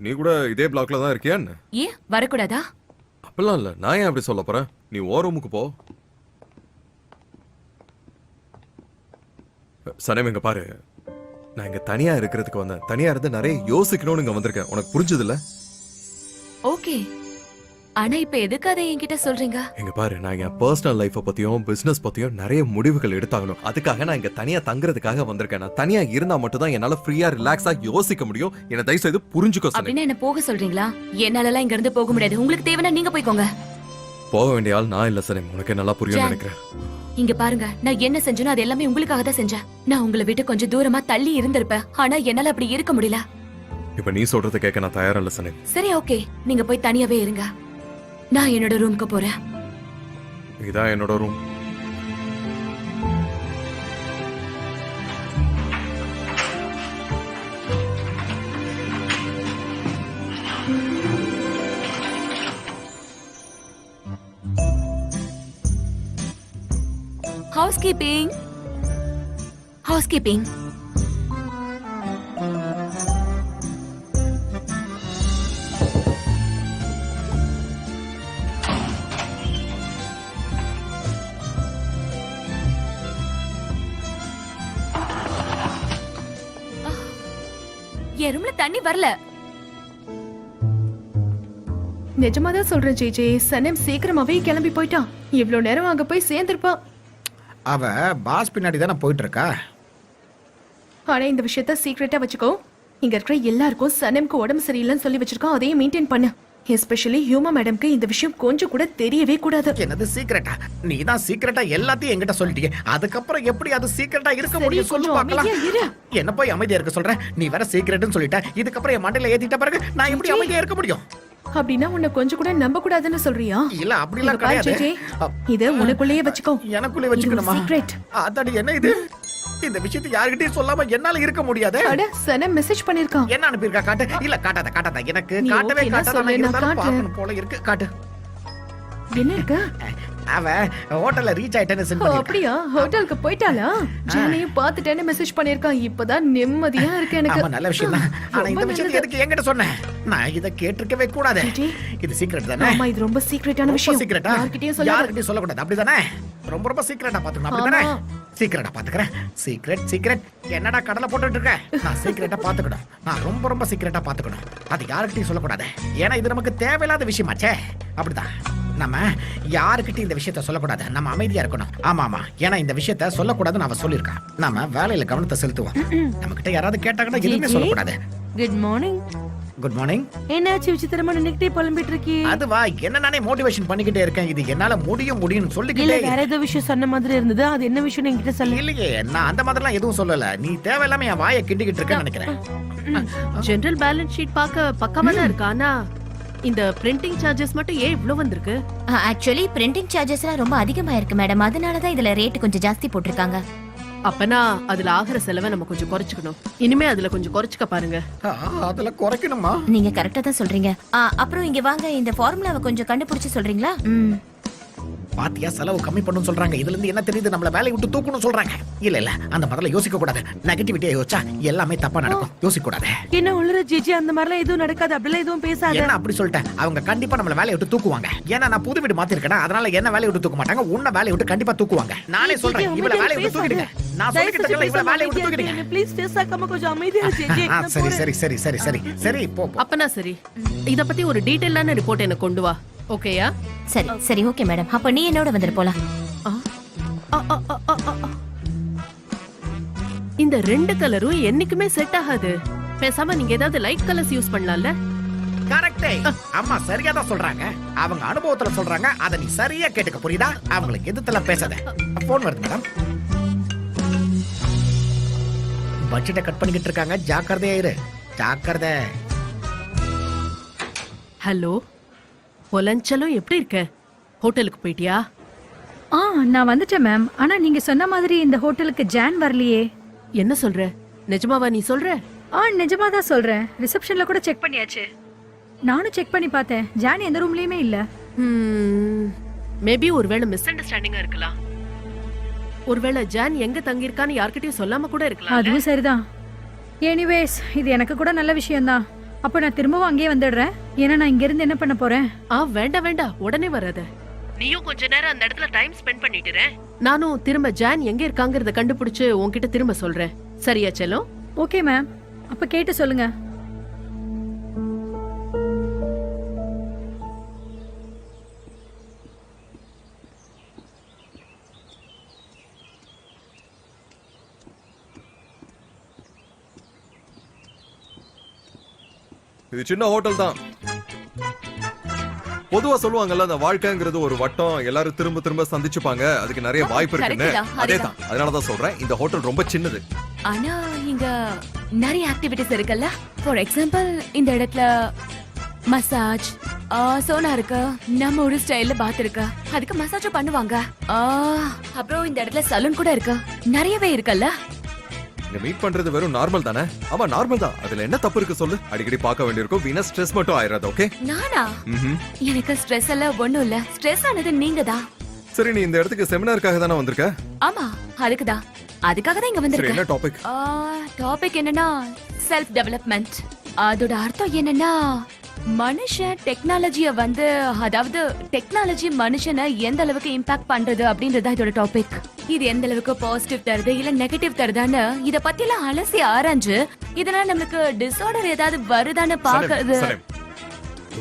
நீ கூட இதே பிளாக்ல தான் இருக்கியான்னு? ஏன் வரக்கூடாதா? அப்பெல்லாம் இல்ல. நான் ஏன் அப்படி சொல்ல போறேன்? நீ ஓ ரூமுக்கு போ. சனேம், இங்க பாரு. நான் இங்க தனியா இருக்கிறதுக்கு வந்தேன். தனியா இருந்து நிறைய யோசிக்கணும்னு இங்க வந்திருக்கேன். உனக்கு புரிஞ்சது இல்ல? ஓகே, ஆனா இப்ப எதுக்கு அதை என்கிட்ட சொல்றீங்க? எங்க பாரு, நான் என் பர்சனல் லைஃப பத்தியும் பிசினஸ் பத்தியும் நிறைய முடிவுகள் எடுத்தாகணும். அதுக்காக நான் இங்க தனியா தங்குறதுக்காக வந்திருக்கேன். நான் தனியா இருந்தா மட்டும் தான் என்னால ஃப்ரீயா ரிலாக்ஸா யோசிக்க முடியும். என்ன தயவு செய்து புரிஞ்சுக்கோ சொன்னேன். அப்படின்னா என்ன போக சொல்றீங்களா? என்னாலலாம் இங்க இருந்து போக முடியாது. உங்களுக்கு தேவைன்னா நீங்க போய்க்கோங்க. போக வேண்டிய ஆள் நான் இல்ல சனி. உனக்கு நல்லா புரியும் நினைக்கிறேன். இங்க பாருங்க, நான் என்ன செஞ்சேனோ அது எல்லாமே உங்களுக்காக தான் செஞ்சேன். நான் உங்களை விட்டு கொஞ்சம் தூரமா தள்ளி இருந்திருப்பேன். ஆனா என்னால அப்படி இருக்க முடியல. இப்ப நீ சொல்றத கேட்க நான் தயாரா இல்ல சனி. சரி, ஓகே, நீங்க போய் தனியாவே இருங்க. நான் என்னோட ரூமுக்கு போறேன். இதான் என்னோட ரூம். ஹவுஸ்கீப்பிங். ஹவுஸ்கீப்பிங். என் ரூம்ல தண்ணி வரல. நிஜமாதான் சொல்றேன் ஜேஜே, சனம் சீக்கிரமாவே கிளம்பி போயிட்டான். இவ்வளவு நேரம் அங்க போய் சேர்ந்திருப்பான். அவ பாஸ் பின்னாடி தானே போயிட்டு இருக்கா. ஆனா இந்த விஷயத்த சீக்ரெட்டா வச்சுக்கோ. இங்க இருக்கிற எல்லாருக்கும் சனம்க்கு உடம்பு சரியில்லைன்னு சொல்லி வச்சிருக்கோம். அதையும் மெயின்டைன் பண்ணு. எஸ்பெஷலி ஹியூமா மேடம்க்கு இந்த விஷயம் கொஞ்சம் கூட தெரியவே கூடாது. என்னது சீக்ரெட்டா? நீ தான் சீக்ரெட்டா எல்லாத்தையும் என்கிட்ட சொல்லிட்டீங்க. அதுக்கப்புறம் எப்படி அது சீக்ரெட்டா இருக்க சரி, முடியும் சொல்லு கொஞ்சம் பார்க்கலாம். அமைதியா இரு. என்ன போய் அமைதியா இருக்க சொல்ற? நீ வேற சீக்ரெட்னு சொல்லிட்ட. இதுக்கப்புறம் என் மண்டையில ஏத்திட்ட பிறகு நான் எப்படி அமைதியா இருக்க முடியும்? அப்படின்னா உன்னை கொஞ்சம் கூட நம்ப கூடாதுன்னு சொல்றியா? இல்ல அப்படிலாம் இங்க பாரு கிடையாது. ஜேஜே, இத உனக்குள்ளேயே வச்சுக்கோ. எனக்குள்ளே வச்சுக்கணுமா? சீக்ரெட். அதாடி என்ன இது? இந்த விஷயத்தை யார்கிட்டயும் சொல்லாம என்னால இருக்க முடியாது. அட, சனம் மெசேஜ் பண்ணிருக்கான். என்ன அனுப்பியிருக்கா? காட்டு. இல்ல காட்டாத. எனக்கு நீ காட்டவே ஓகேன்னா காட்டாத. சொல்லு, நான் நான் இருந்தாலும் காட்டுறேன். பார்க்கணும் போல இருக்கு. காட்டு. என்ன இருக்கு? அவ ஹோட்டல்ல ரீச் ஆயிட்டேன்னு சென்ட் ஓ, பண்ணிருக்கா. அப்படியா? ஹோட்டலுக்கு போயிட்டாளா? ஜானியும் பாத்துட்டேன்னு மெசேஜ் பண்ணிருக்கான். இப்பதான் நிம்மதியா இருக்கு எனக்கு. ஆமா, நல்ல விஷயம் தான். ஆனா இந்த ரொம்ப விஷயத்தை நல்லது. எதுக்கு என்கிட்ட சொன்னேன்? நான் இத கேட்டிருக்கவே கூடாது. ஜி. இது சீக்ரெட் தானே? ஆமா, இது ரொம்ப சீக்ரெட்டான ரொம்ப விஷயம். சீக்ரெட்டா? யார்கிட்டயும் சொல்லாத. யார்கிட்டயும் சொல்லக்கூடாது. அப்படிதானே? ரொம்ப சீக்ரெட்டா பாத்துக்கணும். அப்படிதானே? ஆமா. சீக்ரெட்டா பாத்துக்கறேன். சீக்ரெட். என்னடா கடலை போட்டுட்டு இருக்க? நான் சீக்ரெட்டா பாத்துக்கணும். நான் ரொம்ப சீக்ரெட்டா பாத்துக்கணும். அது யார்கிட்டயும் சொல்லக்கூடாது. ஏன்னா இது நமக்கு தேவையில்லாத விஷயமாச்சே. அப்படிதான். நம்ம யாருக்கிட்டையும் இந்த விஷயத்த சொல்லக்கூடாது. நம்ம அமைதியா இருக்கணும். ஆமா. ஏன்னா இந்த விஷயத்த சொல்லக்கூடாதுன்னு அவ சொல்லியிருக்கா. நம்ம வேலையில கவனத்தை செலுத்துவோம். நம்ம கிட்ட யாராவது கேட்டாங்கன்னா எதுவுமே ஜி. சொல்லக்கூடாது. Good morning. Good morning. என்னாச்சு விசித்திரமா நின்னுக்கிட்டே புலம்பிட்டு இருக்கீ? அதுவா, என்ன நானே மோட்டிவேஷன் பண்ணிக்கிட்டே இருக்கேன். இது என்னால முடியும்னு இல்ல, சொல்லிக்கிட்டே. வேற ஏதோ விஷயம் சொன்ன மாதிரி இருந்தது. அது என்ன விஷயம் என்கிட்ட சொல்லு. இல்லையே, நான் அந்த மாதிரிலாம் எதுவும் சொல்லல. நீ தேவையில்லாம என் வாயை கிண்டிக்கிட்டு இருக்கேன்னு நினைக்கிறேன். ஜெனரல் பேலன்ஸ் ஷீட் பார்க்க பக்கமா தான் இருக்கு. ஆனா இந்த பிரிண்டிங் சார்ஜஸ் மட்டும் ஏன் இவ்ளோ வந்திருக்கு? ஆக்சுவலி பிரிண்டிங் சார்ஜஸ்லாம் ரொம்ப அதிகமா இருக்கு மேடம். அதனால தான் இதுல ரேட் கொஞ்சம் ஜாஸ்தி போட்டிருக்காங்க. அப்பனா அதுல ஆகிற செலவை நம்ம கொஞ்சம் குறைச்சுக்கணும். இனிமே அதுல கொஞ்சம் குறைச்சுக்க பாருங்க. அதுல குறைக்கணுமா? நீங்க கரெக்டா தான் சொல்றீங்க. அப்புறம் இங்க வாங்க, இந்த ஃபார்முலாவை கொஞ்சம் கண்டுபிடிச்சு சொல்றீங்களா? பாத்தியா, செலவு கம்மி பண்ணணும் சொல்றாங்க. இதுல இருந்து என்ன தெரியுது? நம்மள வேலையை விட்டு தூக்கணும் சொல்றாங்க. இல்ல அந்த முதல்ல யோசிக்க கூடாது. நெகட்டிவிட்டியா யோசிச்சா எல்லாமே தப்பா நடக்கும். யோசிக்க கூடாது. என்ன உள்ளர ஜிஜி, அந்த மாதிரிலாம் எதுவும் நடக்காது. அப்படிலாம் எதுவும் பேசாத. என்ன அப்படி சொல்லிட்டேன்? அவங்க கண்டிப்பா நம்மள வேலையை விட்டு தூக்குவாங்க. ஏன்னா நான் புது வீடு மாத்திருக்கேன். அதனால என்ன வேலையை விட்டு தூக்க மாட்டாங்க. உன்ன வேலையை விட்டு கண்டிப்பா தூக்குவாங்க. நானே சொல்றேன், இவள வேலையை விட்டு தூக்கிடுங்க. நான் சொல்லிக்கிட்டேன், இவள வேலையை விட்டு தூக்கிடுங்க. ப்ளீஸ் ஸ்ட்ரெஸ் ஆகாம கொஞ்சம் அமைதியா ஜிஜி. சரி போ. அப்பனா சரி, இத பத்தி ஒரு டீடைலான ரிப்போர்ட் எனக்கு கொண்டு வா. ஓகேயா? சரி ஓகே மேடம். அப்ப நீ என்னோட வந்துட்டு போலாம். இந்த ரெண்டு கலரும் என்னைக்குமே செட் ஆகாது. பேசாம நீங்க ஏதாவது லைட் கலர்ஸ் யூஸ் பண்ணலாம்ல? கரெக்ட். அம்மா சரியா தான் சொல்றாங்க. அவங்க அனுபவத்துல சொல்றாங்க. அத நீ சரியா கேட்டுக்க, புரியுதா? அவங்களுக்கு எதுத்துல பேசாத. போன் வருது மேடம். பட்ஜெட்டை கட் பண்ணிக்கிட்டு இருக்காங்க. ஜாக்கிரதையா இரு. ஜாக்கிரதை. ஹலோ பொலஞ்சலம், எப்படி இருக்க? ஹோட்டலுக்கு போயிட்டியா? நான் வந்துட்டேன் மேம். ஆனா நீங்க சொன்ன மாதிரி இந்த ஹோட்டலுக்கு ஜான் வரலையே. என்ன சொல்ற? நிஜமாவா நீ சொல்ற? நிஜமா தான் சொல்றேன். ரிசப்ஷன்ல கூட செக் பண்ணியாச்சு. நானும் செக் பண்ணி பார்த்தேன். ஜான் எந்த ரூம்லயுமே இல்ல. மேபி ஒருவேளை மிஸ் அண்டர்ஸ்டாண்டிங்கா இருக்கலாம். ஒருவேளை ஜான் எங்க தங்கியிருக்கான்னு யார்கிட்டயும் சொல்லாம கூட இருக்கலாம். அதுவும் சரிதான். எனிவேஸ், இது எனக்கு கூட நல்ல விஷயம்தான். அப்ப நான் திரும்பவும் அங்கேயே வந்துடுறேன். ஏன்னா நான் இங்க இருந்து என்ன பண்ண போறேன்? வேண்டாம், உடனே வராத. நீயும் கொஞ்ச நேரம் அந்த இடத்துல டைம் ஸ்பெண்ட் பண்ணிட்டு நானும் திரும்ப ஜான் எங்க இருக்காங்கறத கண்டுபிடிச்சு உன்கிட்ட திரும்ப சொல்றேன். சரியா செல்லம்? Okay ma'am. அப்ப கேட்டு சொல்லுங்க. இது சின்ன ஹோட்டல் தான். பொதுவா சொல்லுவாங்கல்ல, அந்த வாழ்க்கைங்கிறது ஒரு வட்டம், எல்லாரும் திரும்ப திரும்ப சந்திச்சுப்பாங்க, அதுக்கு நிறைய வாய்ப்பு இருக்குன்னு. correct தான், அதேதான், அதனாலதான் சொல்றேன் இந்த ஹோட்டல் ரொம்ப சின்னது. ஆனா இங்க நிறைய ஆக்டிவிட்டிஸ் இருக்குல்ல. ஃபார் எக்ஸாம்பிள் இந்த இடத்துல மசாஜ், சோனா இருக்கு, நம்ம ஒரு ஸ்டைல்ல பாத் இருக்கு, அதுக்கு மசாஜ் பண்ணுவாங்க. அப்புறம் இந்த இடத்துல சலூன் கூட இருக்கு, நிறையவே இருக்குல்ல. இங்க மீட் பண்றது வெறும் நார்மல் தானே? ஆமா நார்மல் தான், அதுல என்ன தப்பு இருக்கு சொல்லு? அடிக்கடி பார்க்க வேண்டியிருக்கும், வீணா ஸ்ட்ரெஸ் மட்டும் ஆயிராது. ஓகே? நானா? எனக்கு ஸ்ட்ரெஸ் எல்லாம் ஒண்ணும் இல்ல. ஸ்ட்ரெஸ் ஆனது நீங்க தான். சரி, நீ இந்த இடத்துக்கு செமினாருக்காக தானே வந்திருக்க? ஆமா, அதுக்குதான். அதுக்காக தான் இங்க சரி, வந்திருக்கேன். என்ன டாபிக்? டாபிக் என்னன்னா செல்ஃப் டெவலப்மெண்ட். அதோட அர்த்தம் என்னன்னா மனுஷன் டெக்னாலஜிய வந்து, அதாவது டெக்னாலஜி மனுஷனை எந்த அளவுக்கு இம்பாக்ட் பண்றது அப்படின்றதா இதோட டாபிக். இது எந்த அளவுக்கு பாசிட்டிவ் தருது இல்ல நெகட்டிவ் தருதான்னு இத பத்தி எல்லாம் அலசி ஆராய்ஞ்சு இதனால நம்மளுக்கு டிசார்டர் ஏதாவது வருதான்னு பாக்குறது. சலேம்,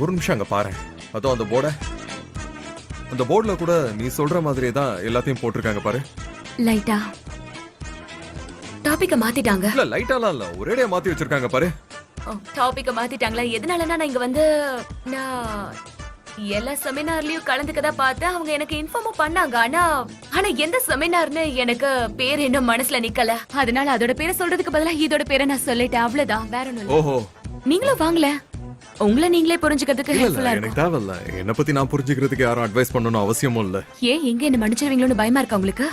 ஒரு நிமிஷம் அங்க பாரு. அதோ அந்த போர்ட, அந்த போர்டுல கூட நீ சொல்ற மாதிரியே தான் எல்லாத்தையும் போட்டிருக்காங்க பாரு. லைட்டா டாபிக்க மாத்திட்டாங்க. இல்ல லைட்டாலாம் இல்ல, ஒரேடியா மாத்தி வச்சிருக்காங்க பாரு. டாபிக்க மாத்திட்டாங்களா? எதனாலன்னா நான் இங்க வந்து நான் எல்லா செமினார்லயும் கலந்துக்கதா பார்த்தேன். அவங்க எனக்கு இன்ஃபார்ம் பண்ணாங்க. ஆனா எந்த செமினார்னு எனக்கு பேர் இன்னும் மனசுல நிக்கல. அதனால அதோட பேரை சொல்றதுக்கு பதிலா இதோட பேரை நான் சொல்லிட்டேன், அவ்வளவுதான், வேற ஒண்ணும் இல்ல. ஓஹோ, நீங்களும் வாங்கல, உங்களை நீங்களே புரிஞ்சுக்கிறதுக்கு இல்ல ஹெல்ப்ஃபுல்லா எனக்கு இருக்கும். தேவையில்ல. என்ன பத்தி நான் புரிஞ்சுக்கிறதுக்கு யாரும் அட்வைஸ் பண்ணணும் அவசியமும் இல்ல. ஏன் எங்க என்ன மன்னிச்சிருவீங்களோன்னு பயமா இருக்கா உங்களுக்கு?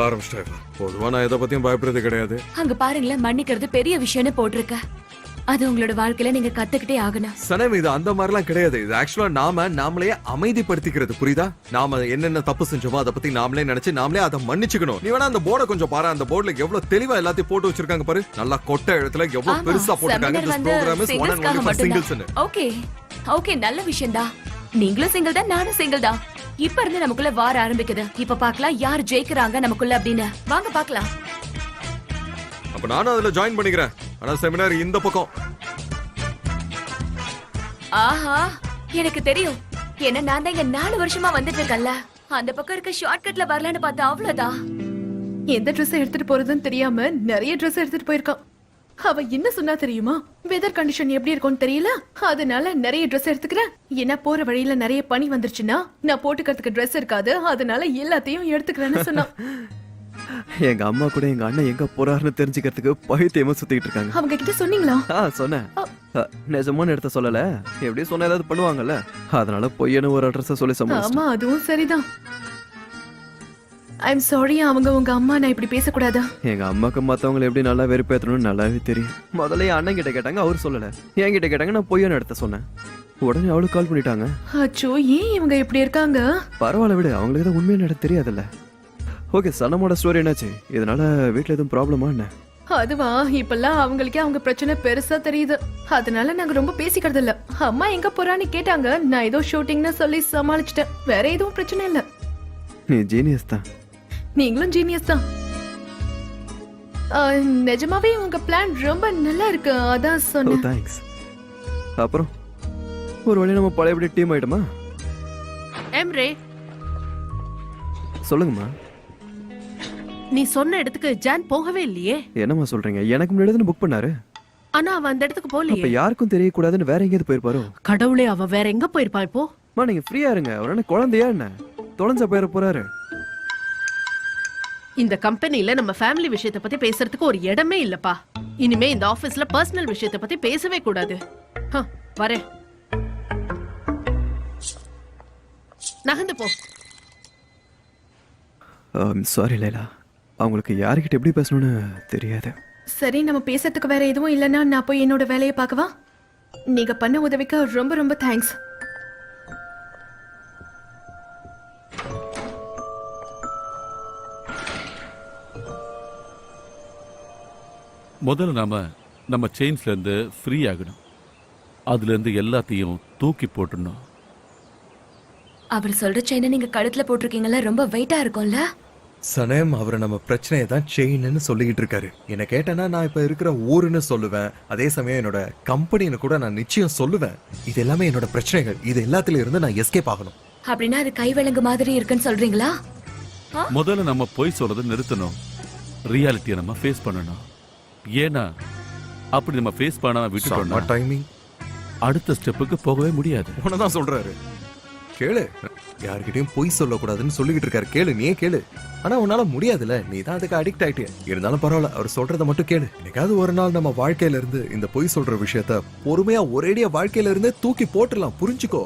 ஆரம்பிச்சிட்டேன். பொதுவா நான் எதை பத்தியும் பயப்படுறது கிடையாது. அங்க பாருங்களேன், மன்னிக்கிறது பெரிய விஷயம்னு போட்டிருக்க. அது உங்களோட வாழ்க்கையில நீங்க கத்துக்கிட்டே ஆகணும். சனம், இது அந்த மாதிரிலாம் கிடையாது. இது ஆக்சுவலா நாமளே அமைதிப்படுத்திக்கிறது, புரியுதா? நாம என்னென்ன தப்பு செஞ்சோமோ அதை பத்தி நாமளே நினைச்சு நாமளே அதை மன்னிச்சுக்கணும். நீ வேணா அந்த போர்டை கொஞ்சம் பாரு. அந்த போர்டுல எவ்வளவு தெளிவா எல்லாத்தையும் போட்டு வச்சிருக்காங்க பாரு. நல்லா கொட்ட எழுத்துல எவ்வளவு பெருசா போட்டிருக்காங்க. This program is one and only for singles ன்னு. ஓகே ஓகே, நல்ல விஷயம் தான். நீங்களும் சிங்கிள் தான், நானும் சிங்கிள் தான். இப்ப இருந்து நமக்குள்ள வார ஆரம்பிக்குது. இப்ப பாக்கலாம் யார் ஜெயிக்கிறாங்க நமக்குள்ள அப்படின்னு. வாங்க பாக்கலாம். அப்ப நானும் அதுல ஜாயின் பண்ணிக்கிறேன். ஆனா செமினார் இந்த பக்கம். ஆஹா, எனக்கு தெரியும். என்ன நான் தான் இங்க 4 வருஷமா வந்துட்டு இருக்கேன்ல. அந்த பக்கம் இருக்க ஷார்ட்கட்ல வரலான்னு பார்த்தா அவ்வளவுதான். எந்த ட்ரெஸ் எடுத்துட்டு போறதுன்னு தெரியாம நிறைய ட்ரெஸ் எடுத்துட்டு போயிருக்கான். அவ என்ன சொன்னா தெரியுமா? வெதர் கண்டிஷன் எப்படி இருக்கும்னு தெரியல, அதனால நிறைய ட்ரெஸ் எடுத்துக்கிறேன். ஏன்னா போற வழியில நிறைய பனி வந்துருச்சுன்னா நான் போட்டுக்கிறதுக்கு ட்ரெஸ் இருக்காது, அதனால எல்லாத்தையும் எடுத்துக்கிறேன்னு சொன்னான். எங்க அம்மா கூட எங்க அண்ணன் எங்க போறாருன்னு தெரிஞ்சுக்கிறதுக்கு பைத்தியமா சுத்திட்டு இருக்காங்க. அவங்க கிட்ட சொன்னீங்களா? சொன்னேன். நிஜமான இடத்த சொல்லல, எப்படி சொன்ன ஏதாவது பண்ணுவாங்கல்ல, அதனால பொய்யன்னு ஒரு அட்ரஸ் சொல்லி சமாளிச்சேன். ஆமா, அதுவும் சரிதான். ஐம் சாரி, அவங்க உங்க அம்மா நான் இப்படி பேசக்கூடாதா? எங்க அம்மாக்கு மத்தவங்களை எப்படி நல்லா வெறுப்பேற்றணும்னு நல்லாவே தெரியும். முதல்ல என் அண்ணன் கிட்ட கேட்டாங்க, அவர் சொல்லல. என் கிட்ட கேட்டாங்க, நான் பொய்யான இடத்த சொன்னேன். உடனே அவளுக்கு கால் பண்ணிட்டாங்க. அச்சோ, ஏன் இவங்க இப்படி இருக்காங்க? பரவாயில்ல விடு, அவங்களுக்கு தான் உண்மையான இடம் தெரியாதுல்ல. ஓகே, சனமோட ஸ்டோரி என்னாச்சு? இதனால வீட்டுல எதுவும் ப்ராப்ளமா என்ன? அதுவா, இப்பெல்லாம் அவங்களுக்கே அவங்க பிரச்சனை பெருசா தெரியுது, அதனால நாங்க ரொம்ப பேசிக்கிறது இல்ல. அம்மா எங்க போறான்னு கேட்டாங்க, நான் ஏதோ ஷூட்டிங்னு சொல்லி சமாளிச்சிட்டேன். வேற எதுவும் பிரச்சனை இல்ல. நீ ஜீனியஸ் தான். நீங்களும் ஜீனியஸ் தான். நிஜமாவே உங்க பிளான் ரொம்ப நல்லா இருக்கு, அதான் சொன்னேன். தேங்க்ஸ். அப்புறம் ஒரு வழி நம்ம பழையபடி டீம் ஆயிடுமா? எம்ரே, சொல்லுங்கம்மா. நீ சொன்ன இடத்துக்கு ஜான் போகவே இல்லையே. என்னம்மா சொல்றீங்க? எனக்கு முன்னாடி புக் பண்ணாரு. ஆனா அவன் அந்த இடத்துக்கு அப்ப போகலையே. யாருக்கும் தெரியக்கூடாதுன்னு வேற எங்கேயாவது போயிருப்பாரோ? கடவுளே, அவன் வேற எங்க போயிருப்பான் இப்போ? அம்மா, நீங்க ஃப்ரீயா இருங்க. அவர் என்ன குழந்தையா என்ன? தொலைஞ்ச போயிட போறாரு. இந்த கம்பெனில நம்ம ஃபேமிலி விஷயத்தை பத்தி பேசுறதுக்கு ஒரு இடமே இல்லப்பா. இனிமே இந்த ஆபீஸ்ல பர்சனல் விஷயத்தை பத்தி பேசவே கூடாது. வரேன், நகர்ந்து போ. சாரி லைலா, அவங்களுக்கு யாருக்கிட்ட எப்படி பேசணும்னு தெரியாது. சரி, நம்ம பேசுறதுக்கு வேற எதுவும் இல்லைன்னா நான் போய் என்னோட வேலையை பார்க்கவா? நீங்க பண்ண உதவிக்கு ரொம்ப ரொம்ப தேங்க்ஸ். முதல்ல நம்ம செயின்ஸ்ல இருந்து ஃப்ரீ ஆகணும். அதுல இருந்து எல்லாத்தையும் தூக்கி போட்டுடணும். அவர் சொல்ற செயினை நீங்க கழுத்துல போட்டிருக்கீங்கல்ல, ரொம்ப வெயிட்டா இருக்கும்ல. சனேம், அவரை நம்ம பிரச்சனையை தான் செயின்னு சொல்லிக்கிட்டு இருக்காரு. என்ன கேட்டனா நான் இப்ப இருக்கிற ஊருன்னு சொல்லுவேன். அதே சமயம் என்னோட கம்பெனின்னு கூட நான் நிச்சயம் சொல்லுவேன். இது எல்லாமே என்னோட பிரச்சனைகள். இது எல்லாத்துல இருந்து நான் எஸ்கேப் ஆகணும். அப்படின்னா அது கைவிலங்கு மாதிரி இருக்குன்னு சொல்றீங்களா? முதல்ல நம்ம பொய் சொல்றதை நிறுத்தணும். ரியாலிட்டியை நம்ம ஃபேஸ் பண்ணணும். ஏன்னா அப்படி நம்ம ஃபேஸ் பண்ணாம விட்டுட்டோம்னா டைமிங் அடுத்த ஸ்டெப்புக்கு போகவே முடியாது. உனதான் சொல்றாரு. கேளு, யார்கிட்டயும் பொய் சொல்லக்கூடாதுன்னு சொல்லிக்கிட்டு இருக்காரு. கேளு, நீயே கேளு. ஆனா உன்னால முடியாதுல்ல, நீ தான் அதுக்கு அடிக்ட் ஆயிட்டிய. இருந்தாலும் பரவாயில்ல, அவர் சொல்றதை மட்டும் கேளு. என்னைக்காவது ஒரு நாள் நம்ம வாழ்க்கையில இருந்து இந்த பொய் சொல்ற விஷயத்த பொறுமையா ஒரேடியா வாழ்க்கையில இருந்தே தூக்கி போட்டுடலாம். புரிஞ்சுக்கோ.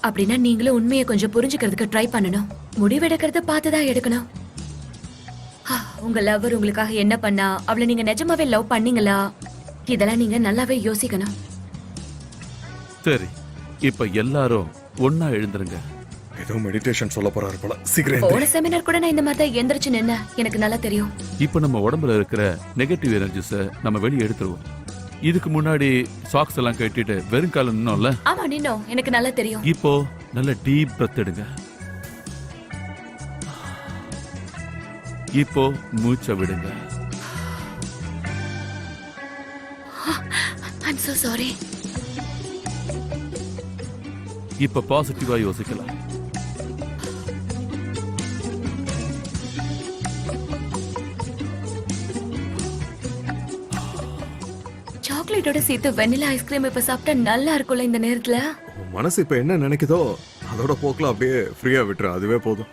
அப்படின்னா நீங்களும் உண்மையை கொஞ்சம் புரிஞ்சுக்கிறதுக்கு ட்ரை பண்ணணும். முடிவெடுக்கிறத பார்த்துதான் எடுக்கணும். உங்க லவர் உங்களுக்காக என்ன பண்ணா, அவளை நீங்க நிஜமாவே லவ் பண்ணீங்களா, இதெல்லாம் நீங்க நல்லாவே யோசிக்கணும். சரி, இப்ப எல்லாரும் ஒன்னா எழுந்துருங்க. ஏதோ மெடிடேஷன் சொல்ல போறாரு போல. சீக்கிரம் போன செமினார் கூட நான் இந்த மாதிரி தான் எந்திரிச்சு நின்ன, எனக்கு நல்லா தெரியும். இப்ப நம்ம உடம்புல இருக்கிற நெகட்டிவ் எனர்ஜிஸ நம்ம வெளியே எடுத்துருவோம். இதுக்கு முன்னாடி சாக்ஸ் எல்லாம் கட்டிட்டு வெறும் காலம் நின்னோம்ல. ஆமா நின்னோம், எனக்கு நல்லா தெரியும். இப்போ நல்ல டீப் பிரத் எடுங்க. இப்போ மூச்சை விடுங்க. I'm so sorry. இப்ப பாசிட்டிவா யோசிக்கலாம். சாக்லேட்டோட சேர்த்து வெனிலா ஐஸ்கிரீம் இப்ப சாப்பிட்டா நல்லா இருக்கும்ல இந்த நேரத்துல. உன் மனசு இப்ப என்ன நினைக்குதோ அதோட போக்குல அப்படியே ஃப்ரீயா விட்டுரு. அதுவே போதும்.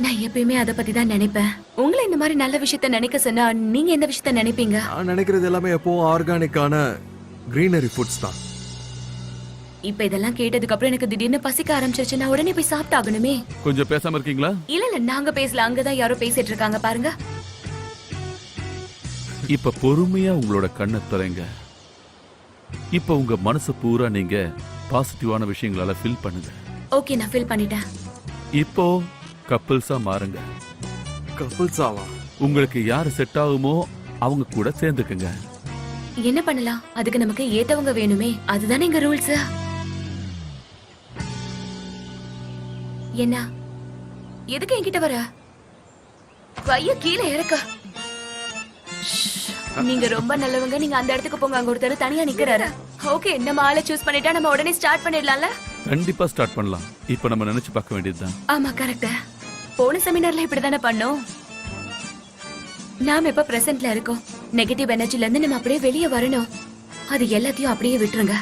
நான் எப்பயுமே அத பத்தி தான் நினைப்பேன். உங்களை இந்த மாதிரி நல்ல விஷயத்த நினைக்க சொன்னா நீங்க எந்த விஷயத்த நினைப்பீங்க? நான் நினைக்கிறது எல்லாமே எப்பவும் ஆர்கானிக்கான கிரீனரி ஃபுட்ஸ் தான். இப்ப இதெல்லாம் கேட்டதுக்கு அப்புறம் எனக்கு திடீர்னு பசிக்க ஆரம்பிச்சிருச்சு. நான் உடனே போய் சாப்பிட்டாகணுமே. கொஞ்சம் பேசாம இருக்கீங்களா? இல்ல நாங்க பேசல, அங்கதான் யாரோ பேசிட்டு இருக்காங்க பாருங்க. இப்ப பொறுமையா உங்களோட கண்ணை திறங்க. இப்ப உங்க மனசு பூரா நீங்க பாசிட்டிவான விஷயங்களால ஃபில் பண்ணுங்க. ஓகே, நான் ஃபீல் பண்ணிட்டேன். இப்போ கப்பிள்ஸா மாறுங்க. கப்பிள்ஸாவா? உங்களுக்கு யாரு செட் ஆகுமோ அவங்க கூட சேர்ந்துக்குங்க. என்ன பண்ணலாம்? அதுக்கு நமக்கு ஏத்தவங்க வேணுமே, அதுதானே எங்க ரூல்ஸ். என்ன எதுக்கு என்கிட்ட வர? கைய கீழே இறக்க. நீங்க ரொம்ப நல்லவங்க, நீங்க அந்த இடத்துக்கு போங்க. அங்க ஒருத்தர் தனியா நிக்கிறாரு. ஓகே, நம்ம ஆளை சூஸ் பண்ணிட்டா நம்ம உடனே ஸ்டார்ட் பண்ணிடலாம்ல? கண்டிப்பா ஸ்டார்ட் பண்ணலாம். இப்ப நம்ம நினைச்சு பார்க்க வேண்டியதுதான். ஆமா கரெக்ட். போன செமினார்ல இப்படிதானே பண்ணோம். நாம இப்ப பிரசன்ட்ல இருக்கோம். நெகட்டிவ் எனர்ஜில இருந்து நம்ம அப்படியே வெளியே வரணும். அது எல்லாத்தையும் அப்படியே விட்டுருங்க.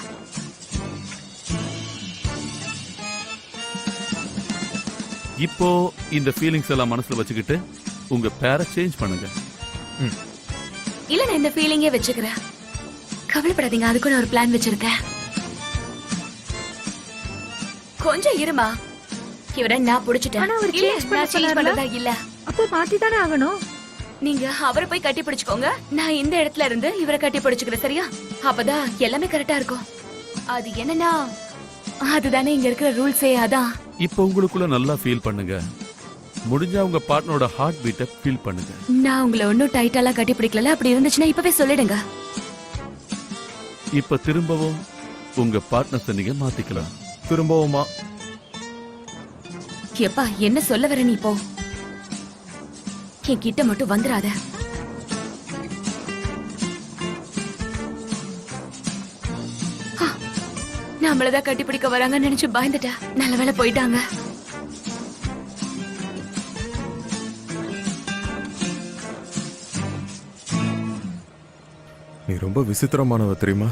இப்போ இந்த ஃபீலிங்ஸ் எல்லாம் மனசுல வச்சுக்கிட்டு உங்க பேரை சேஞ்ச் பண்ணுங்க. இல்ல நான் இந்த ஃபீலிங்கே வச்சுக்கிறேன். கவலைப்படாதீங்க, அதுக்கு நான் ஒரு பிளான் வச்சிருக்கேன். கொஞ்சம் இருமா. இவரை நான் புடிச்சிட்டேன். ஆனா அவர் இல்ல, change பண்ண நான் change சொன்னார்ல? பண்றதா இல்ல. அப்போ மாத்தி தானே ஆகணும். நீங்க அவரை போய் கட்டி பிடிச்சுக்கோங்க. நான் இந்த இடத்துல இருந்து இவரை கட்டி பிடிச்சுக்கிறேன், சரியா? அப்பதான் எல்லாமே கரெக்டா இருக்கும். அது என்னன்னா, அதுதானே இங்க இருக்கிற ரூல்ஸே. அதான் இப்போ உங்களுக்குள்ள நல்லா ஃபீல் பண்ணுங்க. முடிஞ்சா உங்க பார்ட்னரோட ஹார்ட் பீட்டை ஃபீல் பண்ணுங்க. நான் உங்களை ஒன்னும் டைட்டாலாம் கட்டி பிடிக்கல. அப்படி இருந்துச்சுன்னா இப்பவே சொல்லிடுங்க. இப்ப திரும்பவும் உங்க பார்ட்னர்ஸை நீங்க மாத்திக்கலாம். திரும்பவுமா? எப்பா என்ன சொல்ல வர நீ? இப்போ என் கிட்ட மட்டும் வந்துடாத. நம்மளதான் கட்டி பிடிக்க வராங்கன்னு நினைச்சு பயந்துட்டா. நல்ல வேளை போயிட்டாங்க. நீ ரொம்ப விசித்திரமானவ தெரியுமா?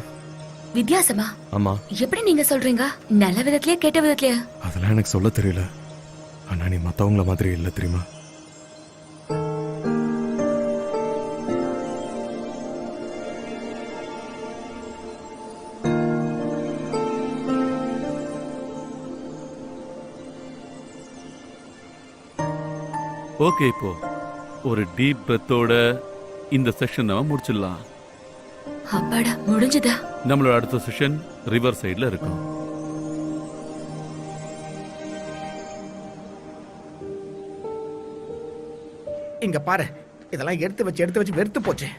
வித்தியாசமா? ஆமா. எப்படி நீங்க சொல்றீங்க? நல்ல விதத்திலயே கெட்ட விதத்திலயே? அதெல்லாம் எனக்கு சொல்ல தெரியல. ஆனா நீ மத்தவங்கள மாதிரி இல்ல தெரியுமா? ஓகே, இப்போ ஒரு டீப் பிரத்தோட இந்த செஷன் நம்ம முடிச்சிடலாம். அப்பாடா, முடிஞ்சதா? நம்மளோட அடுத்த செஷன் ரிவர் சைடுல இருக்கும். இங்க பாரு, இதெல்லாம் எடுத்து வச்சு வெறுத்து போச்சு.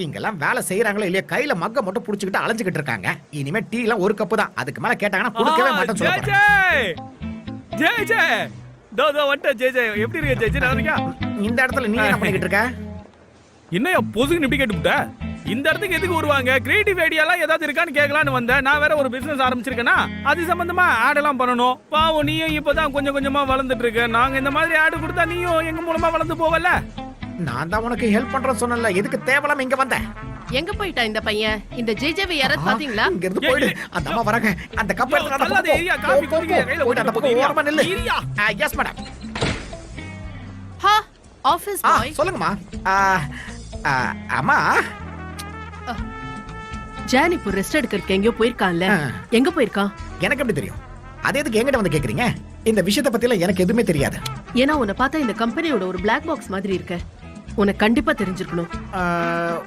இங்கெல்லாம் வேலை செய்யறாங்களோ இல்லையா, கையில மக்க மட்டும் புடிச்சுக்கிட்டு அலைஞ்சுக்கிட்டு இருக்காங்க. இனிமே டீ எல்லாம் ஒரு கப்பு தான். அதுக்கு மேல கேட்டாங்கன்னா கொடுக்கவே மாட்டேன்னு சொல்ல போறேன். ஜெய் ஜெய் தோ வந்துட்ட. ஜெய் ஜெய், எப்படி இருக்க ஜெய் ஜெய்? நல்லா இருக்கியா? இந்த இடத்துல நீ என்ன பண்ணிக்கிட்டு இருக்க? என்னையா பொசுக்கு இப்படி கேட்டுவிட்ட? இந்த இடத்துக்கு எதுக்கு வருவாங்க? கிரியேட்டிவ் ஐடியாலாம் ஏதாவது இருக்கான்னு கேட்கலான்னு வந்தேன். நான் வேற ஒரு பிசினஸ் ஆரம்பிச்சிருக்கேன்னா அது சம்பந்தமா ஆட் எல்லாம் பண்ணணும். பாவம், நீயும் இப்பதான் கொஞ்சம் கொஞ்சமா வளர்ந்துட்டு இருக்க. நாங்க இந்த மாதிரி ஆடு கொடுத்தா நீயும் எங்க மூலமா வளர்ந்து போவல. நான் தான் உனக்கு ஹெல்ப் பண்றேன்னு சொன்னல, எதுக்கு தேவலாம் இங்க வந்த? எங்க போயிட்டா இந்த பையன்? இந்த ஜேஜேவை யாராவது பாத்தீங்களா? இங்க இருந்து போயிடு. அந்த அம்மா வராங்க. அந்த கப் யோ, எடுத்து அந்த தள்ளாத பக்கம் ஏரியா, போ. காபி போ, குடிக்கிற போ. கையில போயிட்டு அந்த பக்கம் கொடுத்து ஓரமா நில்லு. ஏரியா. Yes madam. ஹா, ஆபீஸ் பாய். சொல்லுங்கம்மா. அம்மா ஜான் இப்போ ரெஸ்ட் எடுக்கிறதுக்கு எங்கேயோ போயிருக்கான்ல? எங்க போயிருக்கான்? எனக்கு எப்படி தெரியும்? அது எதுக்கு என்கிட்ட வந்து கேக்குறீங்க? இந்த விஷயத்தை பத்தில எனக்கு எதுவுமே தெரியாது. ஏன்னா உன்னை பார்த்தா இந்த கம்பெனியோட ஒரு பிளாக் பாக்ஸ் மாதிரி இருக்க. உனக்கு கண்டிப்பா தெரிஞ்சிருக்கணும்.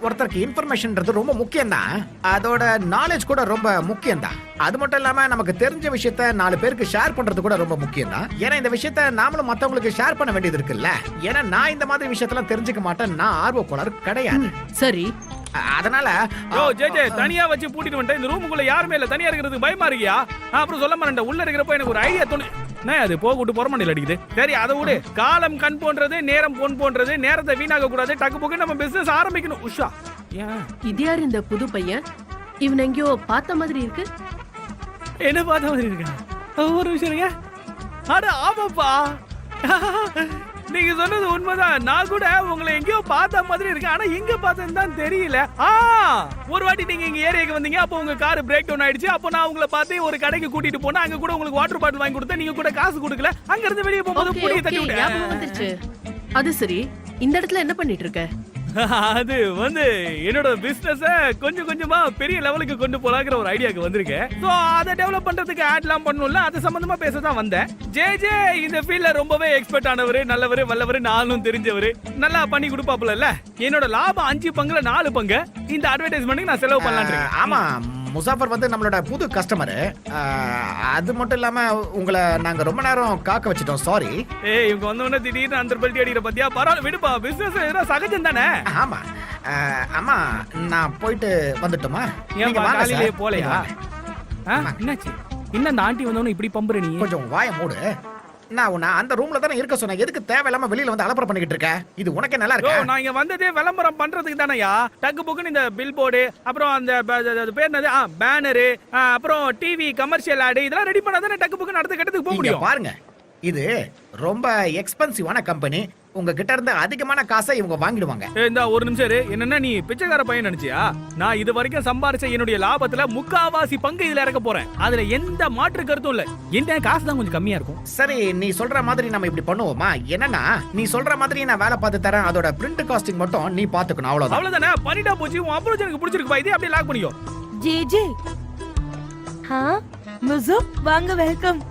ஒருத்தருக்கு இன்ஃபர்மேஷன்ன்றது ரொம்ப முக்கியம் தான். அதோட நாலேஜ் கூட ரொம்ப முக்கியம் தான். அது மட்டும் இல்லாம நமக்கு தெரிஞ்ச விஷயத்த 4 பேருக்கு ஷேர் பண்றது கூட ரொம்ப முக்கியம் தான். ஏன்னா இந்த விஷயத்த நாமளும் மத்தவங்களுக்கு ஷேர் பண்ண வேண்டியது இருக்குல்ல. ஏன்னா நான் இந்த மாதிரி விஷயத்தெல்லாம் தெரிஞ்சுக்க மாட்டேன். நான் ஆர்வ கோளாறு கிடையாது. சரி, அதனால யோ ஜேஜே, தனியா வச்சு பூட்டிட்டு வந்துட்டேன். இந்த ரூமுக்குள்ள யாருமே இல்ல, தனியா இருக்கிறதுக்கு பயமா இருக்கியா? அப்புறம் சொல்ல மாட்டேன். உள்ள இருக்கிறப்ப எனக்கு ஒரு ஐடியா தோணு. நான் அது போக விட்டு புறமண்டையில் அடிக்குது. சரி, அதை விடு. காலம் கண் போன்றது, நேரம் பொன் போன்றது. நேரத்தை வீணாக்க கூடாது. டக்கு போக்கு நம்ம பிசினஸ் ஆரம்பிக்கணும். உஷா, ஏன் இது யார் இந்த புது பையன்? இவன் எங்கேயோ பார்த்த மாதிரி இருக்கு. என்ன பார்த்த மாதிரி இருக்கா? ஒரு விஷயம் இருங்க. அட ஆமாப்பா, நீங்க சொன்னது உண்மைதான். நான் கூட உங்களை எங்கேயோ பார்த்த மாதிரி இருக்கு. ஆனா எங்க பார்த்தேன்னு தான் தெரியல. ஒரு வாட்டி நீங்க இங்க ஏரியாக்கு வந்தீங்க. அப்போ உங்க கார் பிரேக் டவுன் ஆயிடுச்சு. அப்போ நான் உங்களை பார்த்து ஒரு கடைக்கு கூட்டிட்டு போனேன். அங்க கூட உங்களுக்கு வாட்டர் பாட்டில் வாங்கி கொடுத்தேன். நீங்க கூட காசு கொடுக்கல. அங்க இருந்து வெளியே போகும்போது Okay, புடிய okay, தட்டி ஞாபகம் விட்டேன். வந்துருச்சு. அது சரி, இந்த இடத்துல என்ன பண்ணிட்டு இருக்க? அது வந்து என்னோட பிசினஸ கொஞ்சம் கொஞ்சமா பெரிய லெவலுக்கு கொண்டு போலாங்கிற ஒரு ஐடியாக்கு வந்திருக்கேன். சோ அதை டெவலப் பண்றதுக்கு ஆட்லாம் பண்ணணும்ல, அது சம்பந்தமா பேச தான் வந்தேன். ஜே இந்த ஃபீல்ட்ல ரொம்பவே எக்ஸ்பர்ட் ஆனவர், நல்லவர், வல்லவர், நானும் தெரிஞ்சவர். நல்லா பண்ணி கொடுப்பாப்புல. என்னோட லாபம் 5 பங்குல 4 பங்கு இந்த அட்வர்டைஸ்மெண்ட்டுக்கு நான் செலவு பண்ணலாம்னு இருக்கேன். ஆமா, முசாஃபர் வந்து நம்மளோட புது கஸ்டமர். அது மட்டும் இல்லாம உங்களை நாங்க ரொம்ப நேரம் காக்க வச்சிட்டோம். சாரி. இவங்க வந்தவொடனே திடீர்னு அந்த பெல்ட்டி அடிக்கிற பத்தியா? பரவாயில்ல, விடுப்பா. பிசினஸ் சகஜம் தானே. ஆமா. அம்மா, நான் போயிட்டு வந்துட்டோமா? ஏன் நீங்க வாங்க காலையிலே சார். போலையா? என்னாச்சு? என்ன அந்த ஆண்டி வந்தவொடனே இப்படி பம்புற நீ? கொஞ்சம் வாயை மூடு. நான் உன்னை அந்த ரூம்ல தானே இருக்க சொன்னேன். எதுக்கு தேவையில்லாம வெளியில வந்து அலப்பறை பண்ணிக்கிட்டு இருக்க? இது உனக்கே நல்லா யோ, இருக்கு. நான் இங்க வந்ததே விளம்பரம் பண்றதுக்கு தானயா. டக்கு புக்குன்னு இந்த பில் போர்டு, அப்புறம் அந்த பேர் என்னது, பேனரு, அப்புறம் டிவி கமர்ஷியல் ஆடு, இதெல்லாம் ரெடி பண்ணா தானே டக்கு புக்குன்னு அடுத்த கட்டத்துக்கு போக இங்க முடியும். பாருங்க, இது ரொம்ப எக்ஸ்பென்சிவான கம்பெனி. உங்ககிட்ட இருந்து அதிகமான காசை இவங்க வாங்கிடுவாங்க. இந்த ஒரு நிமிஷம் இரு. என்னன்னா நீ பிச்சைக்கார பையன் நினைச்சியா? நான் இது வரைக்கும் சம்பாரிச்ச என்னுடைய லாபத்துல 3/4 பங்கு இதுல இறக்க போறேன். அதுல எந்த மாற்று கருத்தும் இல்ல. என்ன காசு தான் கொஞ்சம் கம்மியா இருக்கும். சரி, நீ சொல்ற மாதிரி நம்ம இப்படி பண்ணுவோமா? என்னன்னா, நீ சொல்ற மாதிரி நான் வேலை பார்த்து தரேன். அதோட பிரிண்ட் காஸ்டிங் மட்டும் நீ பாத்துக்கணும். அவ்வளவுதான். அவ்வளவுதானே. பண்ணிட்டா போச்சு. உன் அப்ரோச் எனக்கு பிடிச்சிருக்கு. இதே அப்படியே லாக் பண்ணிக்கோ. ஜே முசு, வாங்க, வெல்கம்.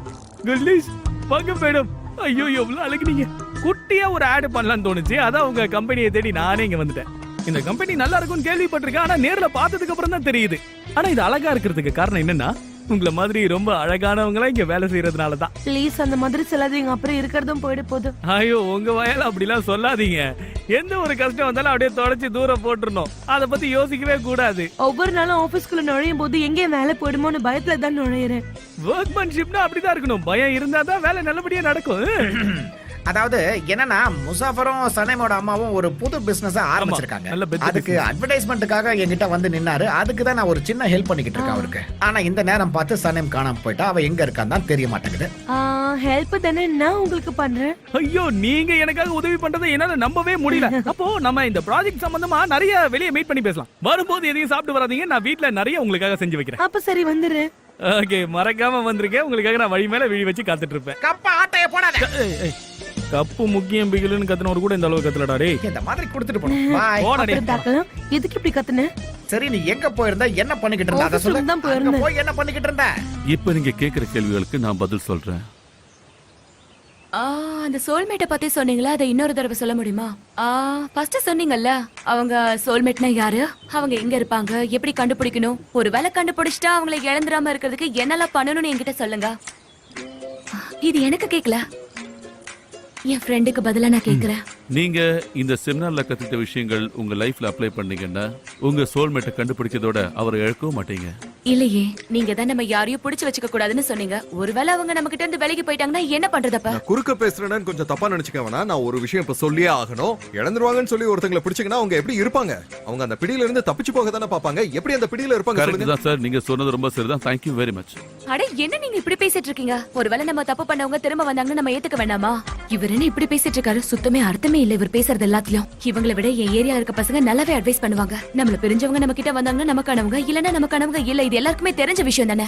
குட்லீஸ், வாங்க மேடம். ஐயோ, எவ்வளவு அழகுனீங்க. குட்டியா ஒரு ஆட் பண்ணலாம்னு தோணுச்சு. அதான் உங்க கம்பெனியை தேடி நானே இங்க வந்துட்டேன். இந்த கம்பெனி நல்லா இருக்கும்னு கேள்விப்பட்டிருக்கேன். ஆனா நேர்ல பார்த்ததுக்கு அப்புறம் தான் தெரியுது. ஆனா இது அழகா இருக்கிறதுக்கு காரணம் என்னன்னா, உங்களை மாதிரி ரொம்ப அழகானவங்களா இங்க வேலை செய்யறதுனால தான். ப்ளீஸ் அந்த மாதிரி சொல்லாதீங்க, அப்புறம் இருக்கிறதும் போயிட போகுது. ஐயோ, உங்க வயல அப்படிலாம் சொல்லாதீங்க. எந்த ஒரு கஷ்டம் வந்தாலும் அப்படியே தொடச்சு தூரம் போட்டுறணும். அத பத்தி யோசிக்கவே கூடாது. ஒவ்வொரு நாளும் ஆபீஸ்க்குள்ள நுழையும் போது எங்கே வேலை போயிடுமோன்னு பயத்துல தான் நுழையிறேன். ஒர்க்மேன்ஷிப்னா அப்படிதான் இருக்கணும். பயம் இருந்தா தான் வேலை நல்லபடியா நடக்கும். அதாவது என்னன்னா, முசாஃபரும் சனைமோட அம்மாவும் ஒரு புது பிசினஸ் ஆரம்பிச்சிருக்காங்க. நல்ல business. அதுக்கு அட்வர்டைஸ்மெண்ட்டுக்காக என்கிட்ட வந்து நின்னாரு. அதுக்கு தான் நான் ஒரு சின்ன ஹெல்ப் பண்ணிக்கிட்டு இருக்கேன் அவருக்கு. ஆனா இந்த நேரம் பார்த்து சனைம் காணாம போயிட்டா. அவ எங்க இருக்கான்னு தான் தெரிய மாட்டேங்குது. ஹெல்ப் தானே நான் உங்களுக்கு பண்றேன். ஐயோ, நீங்க எனக்காக உதவி பண்றதை என்னால நம்பவே முடியல. அப்போ நம்ம இந்த ப்ராஜெக்ட் சம்பந்தமா நிறைய வெளியே மீட் பண்ணி பேசலாம். வரும்போது எதையும் சாப்பிட்டு வராதீங்க. நான் வீட்ல நிறைய உங்களுக்காக செஞ்சு வைக்கிறேன். அப்ப சரி, வந்துரு. ஓகே, மறக்காம வந்திருக்கேன். உங்களுக்காக நான் வழி மேல விழி வச்சு காத்துட்டு இருப்பேன். கப்பா ஆட்டைய போடாத. கப்பு முக்கியம் பிகிலுன்னு கத்துனவர் கூட இந்த அளவு கத்தலடா டேய். இந்த மாதிரி கொடுத்துட்டு போணும். பாய். போடா டேய். அப்புறம் தாக்கலாம். எதுக்கு இப்படி கத்துன? சரி, நீ எங்க போயிருந்த? என்ன பண்ணிக்கிட்டு இருந்த? அத சொல்லு. ஆபீஸ்ல தான் போயிருந்தேன். அங்க போய் என்ன பண்ணிக்கிட்டு இருந்த? இப்ப நீங்க கேக்குற கேள்விகளுக்கு நான் பதில் சொல்றேன். அந்த சோல்மேட்டை பத்தி சொன்னீங்களா? அதை இன்னொரு தடவை சொல்ல முடியுமா? ஃபர்ஸ்ட் சொன்னீங்கல்ல, அவங்க சோல்மேட்னா யாரு, அவங்க எங்க இருப்பாங்க, எப்படி கண்டுபிடிக்கணும், ஒருவேளை கண்டுபிடிச்சிட்டா அவங்களை இழந்துராம இருக்கிறதுக்கு என்னெல்லாம் பண்ணணும்னு என்கிட்ட சொல்லுங்க. இது எனக்கு கேட்கல, என் ஃப்ரெண்டுக்கு பதிலா நான் கேக்குறேன். நீங்க இந்த செமினார்ல கத்துக்கிட்ட விஷயங்கள் உங்க லைஃப்ல அப்ளை பண்ணீங்கன்னா உங்க சோல்மேட்டை கண்டுபிடிக்கிறதோட அவரை இழக்கவும் மாட்டீங்க. இல்லையே, நீங்க தான் நம்ம யாரையும் பிடிச்சு வச்சுக்க கூடாதுன்னு சொன்னீங்க. ஒருவேளை அவங்க நம்ம கிட்ட இருந்து விலகி போயிட்டாங்கன்னா என்ன பண்றதப்ப? நான் குறுக்க பேசுறேன்னு கொஞ்சம் தப்பா நினைச்சுக்க வேணாம். நான் ஒரு விஷயம் இப்ப சொல்லியே ஆகணும். இழந்துருவாங்கன்னு சொல்லி ஒருத்தங்களை பிடிச்சிங்கன்னா அவங்க எப்படி இருப்பாங்க? அவங்க அந்த பிடியில இருந்து தப்பிச்சு போக தானே பாப்பாங்க. எப்படி அந்த பிடியில இருப்பாங்க கரெக்ட் சொல்லுங்க. தான் சார், நீங்க சொன்னது ரொம்ப சரிதான். Thank you very much. அட, என்ன நீங்க இப்படி பேசிட்டு இருக்கீங்க? ஒருவேளை நம்ம தப்பு பண்ணவங்க திரும்ப வந்தாங்கன்னா நம்ம ஏத்துக்க வேண்டாமா? இவர் என்ன இப்படி பேசிட்டு இருக்காரு? சுத்தமே அர்த்தமே இல்ல இவர் பேசுறது எல்லாத்தையும். இவங்களை விட என் ஏரியா இருக்க பசங்க நல்லாவே அட்வைஸ் பண்ணுவாங்க. நம்மள பிரிஞ்சவங்க நம்ம கிட்ட வந்தாங்கன்னா நமக்கானவங்க, இல்லன்னா நமக்கானவங்க இல்ல. இது எல்லாருக்குமே தெரிஞ்ச விஷயம் தானே.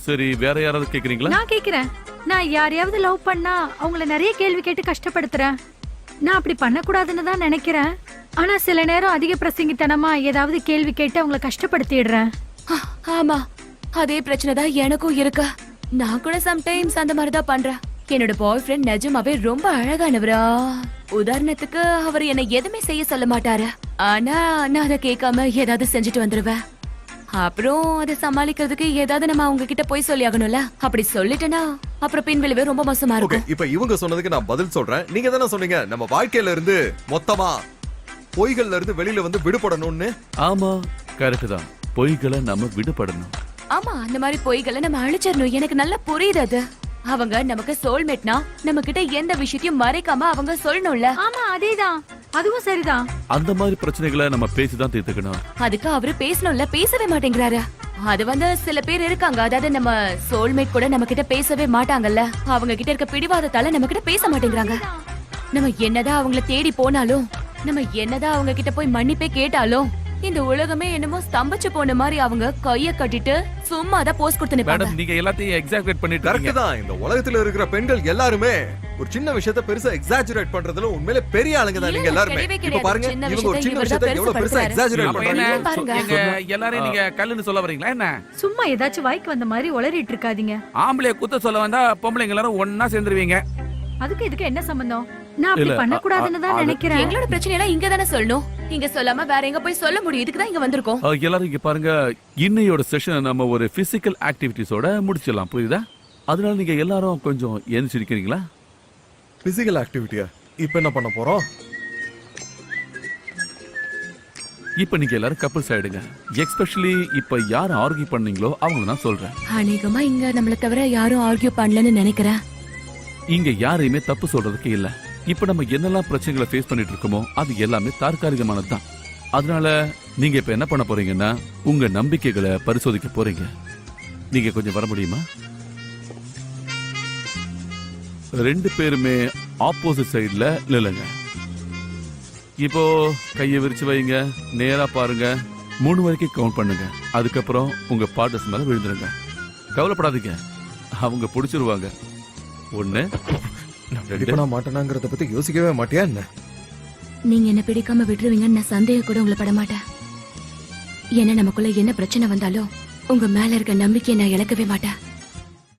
சரி, வேற யாராவது கேக்குறீங்களா? நான் கேக்குறேன். நான் யாரையாவது லவ் பண்ணா அவங்கள நிறைய கேள்வி கேட்டு கஷ்டப்படுத்துறேன். நான் அப்படி பண்ணக்கூடாதுன்னு தான் நினைக்கிறேன். ஆனா சில நேரம் அதிக பிரசங்கித்தனமா ஏதாவது கேள்வி கேட்டு அவங்கள கஷ்டப்படுத்திடுறேன். ஆமா, அதே பிரச்சனை தான் எனக்கும் இருக்கு. நான் கூட சம்டைம்ஸ் அந்த மாதிரி தான் பண்றேன். என்னோட பாய் ஃப்ரெண்ட் நிஜமாவே ரொம்ப அழகானவரா. உதாரணத்துக்கு அவர் என்ன எதுவுமே செய்ய சொல்ல மாட்டாரு. ஆனா நான் அதை கேட்காம ஏதாவது செஞ்சுட்டு வந்துருவேன். அப்புறம் அதை சமாளிக்கிறதுக்கு ஏதாவது நம்ம அவங்க கிட்ட போய் சொல்லி ஆகணும்ல. அப்படி சொல்லிட்டேன்னா அப்புறம் பின் விளைவே ரொம்ப மோசமா ஓகே, இருக்கும். இப்ப இவங்க சொன்னதுக்கு நான் பதில் சொல்றேன். நீங்க தானே சொன்னீங்க நம்ம வாழ்க்கையில இருந்து மொத்தமா பொய்கள்ல இருந்து வெளியில வந்து விடுபடணும்னு. ஆமா, கரெக்ட் தான். பொய்களை நம்ம விடுபடணும். ஆமா, அந்த மாதிரி பொய்களை நம்ம அழிச்சிடணும். எனக்கு நல்லா புரியுது அது. அவங்க நமக்கு சோல்மேட்னா நம்ம கிட்ட எந்த விஷயத்தையும் மறைக்காம அவங்க சொல்லணும்ல. ஆமா, அதேதான். அதுவும் சரிதான். அந்த மாதிரி பிரச்சனைகளை நம்ம பேசிதான் தீர்த்துக்கணும். அதுக்கு அவரு பேசணும்ல, பேசவே மாட்டேங்கிறாரு. அது வந்து சில பேர் இருக்காங்க, அதாவது நம்ம சோல்மேட் கூட நம்ம கிட்ட பேசவே மாட்டாங்கல்ல. அவங்க கிட்ட இருக்க பிடிவாதத்தால நம்ம கிட்ட பேச மாட்டேங்கிறாங்க. நம்ம என்னதான் அவங்கள தேடி போனாலும், நம்ம என்னதான் அவங்க கிட்ட போய் மன்னிப்பே கேட்டாலும், இந்த உலகமே என்னமோ ஸ்தம்பிச்சு போன மாதிரி அவங்க கைய கட்டிட்டு சும்மா தான் போஸ்ட் கொடுத்து நிப்பாங்க. மேடம், நீங்க எல்லாத்தையும் எக்ஸாஜரேட் பண்ணிட்டு கரெக்ட் இருக்கீங்க. தான். இந்த உலகத்துல இருக்கிற பெண்கள் எல்லாருமே ஒரு சின்ன விஷயத்தை பெருசா எக்ஸாஜரேட் பண்றதுல உண்மையிலே பெரிய ஆளுங்க தான் நீங்க எல்லாருமே. கிடையவே இப்ப கிடையாது. பாருங்க, சின்ன இவங்க ஒரு சின்ன விஷயத்தை விஷயத்தை இவர்தான் எவ்வளவு பெருசா பெருசு எக்ஸாஜரேட் அப்ப பண்றாங்க. என்ன, பாருங்க. எங்க எல்லாரையும் நீங்க கல்லுன்னு சொல்ல வரீங்களா என்ன? சும்மா ஏதாச்சும் வாய்க்கு வந்த மாதிரி உளறிட்டு இருக்காதீங்க. ஆம்பளைய குத்த சொல்ல வந்தா பொம்பளைங்க எல்லாரும் ஒன்னா சேர்ந்துருவீங்க. அதுக்கு இதுக்கு என்ன சம்பந்தம்? நான் அப்படி இல்ல, பண்ணக்கூடாதுன்னு தான் நினைக்கிறேன். எங்களோட பிரச்சனை எல்லாம் இங்க தானே சொல்லணும். இங்க சொல்லாம வேற எங்க போய் சொல்ல முடியும்? இதுக்கு தான் இங்க வந்திருக்கோம். எல்லாரும் இங்க பாருங்க, இன்னையோட செஷனை நம்ம ஒரு பிசிக்கல் ஆக்டிவிட்டிஸோட முடிச்சிடலாம், புரியுதா? அதனால நீங்க எல்லாரும் கொஞ்சம் எந்திரிச்சிருக்கீங்களா? பிசிக்கல் ஆக்டிவிட்டியா? இப்ப என்ன பண்ண போறோம்? இப்ப நீங்க எல்லாரும் கப்பிள்ஸ் ஆயிடுங்க. எஸ்பெஷலி இப்ப யார் ஆர்கியூ பண்ணீங்களோ அவங்க நான் சொல்றேன். அநேகமா இங்க நம்மள தவிர யாரும் ஆர்கியூ பண்ணலன்னு நினைக்கிறேன். இங்க யாரையுமே தப்பு சொல்றதுக்கு இல்ல. இப்ப நம்ம என்னெல்லாம் பிரச்சனைகளை ஃபேஸ் பண்ணிட்டு இருக்கோமோ அது எல்லாமே தற்காலிகமானது தான். அதனால நீங்க இப்ப என்ன பண்ண போறீங்கன்னா உங்க நம்பிக்கைகளை பரிசோதிக்க போறீங்க. நீங்க கொஞ்சம் வர முடியுமா? ரெண்டு பேருமே ஆப்போசிட் சைடுல நில்லுங்க. இப்போ கையை விரிச்சு வைங்க, நேரா பாருங்க, 3 வரைக்கும் கவுண்ட் பண்ணுங்க. அதுக்கப்புறம் உங்க பார்ட்னர்ஸ் மேல விழுந்துருங்க. கவலைப்படாதீங்க, அவங்க பிடிச்சிருவாங்க. 1 இப்ப நான் மாட்டேனாங்கிறத பத்தி யோசிக்கவே மாட்டியா என்ன? நீங்க என்ன பிடிக்காம விட்டுருவீங்கன்னு நான் சந்தேகம் கூட உங்களை பட மாட்டேன். ஏன்னா நமக்குள்ள என்ன பிரச்சனை வந்தாலும் உங்க மேல இருக்க நம்பிக்கையை நான் இழக்கவே மாட்டேன்.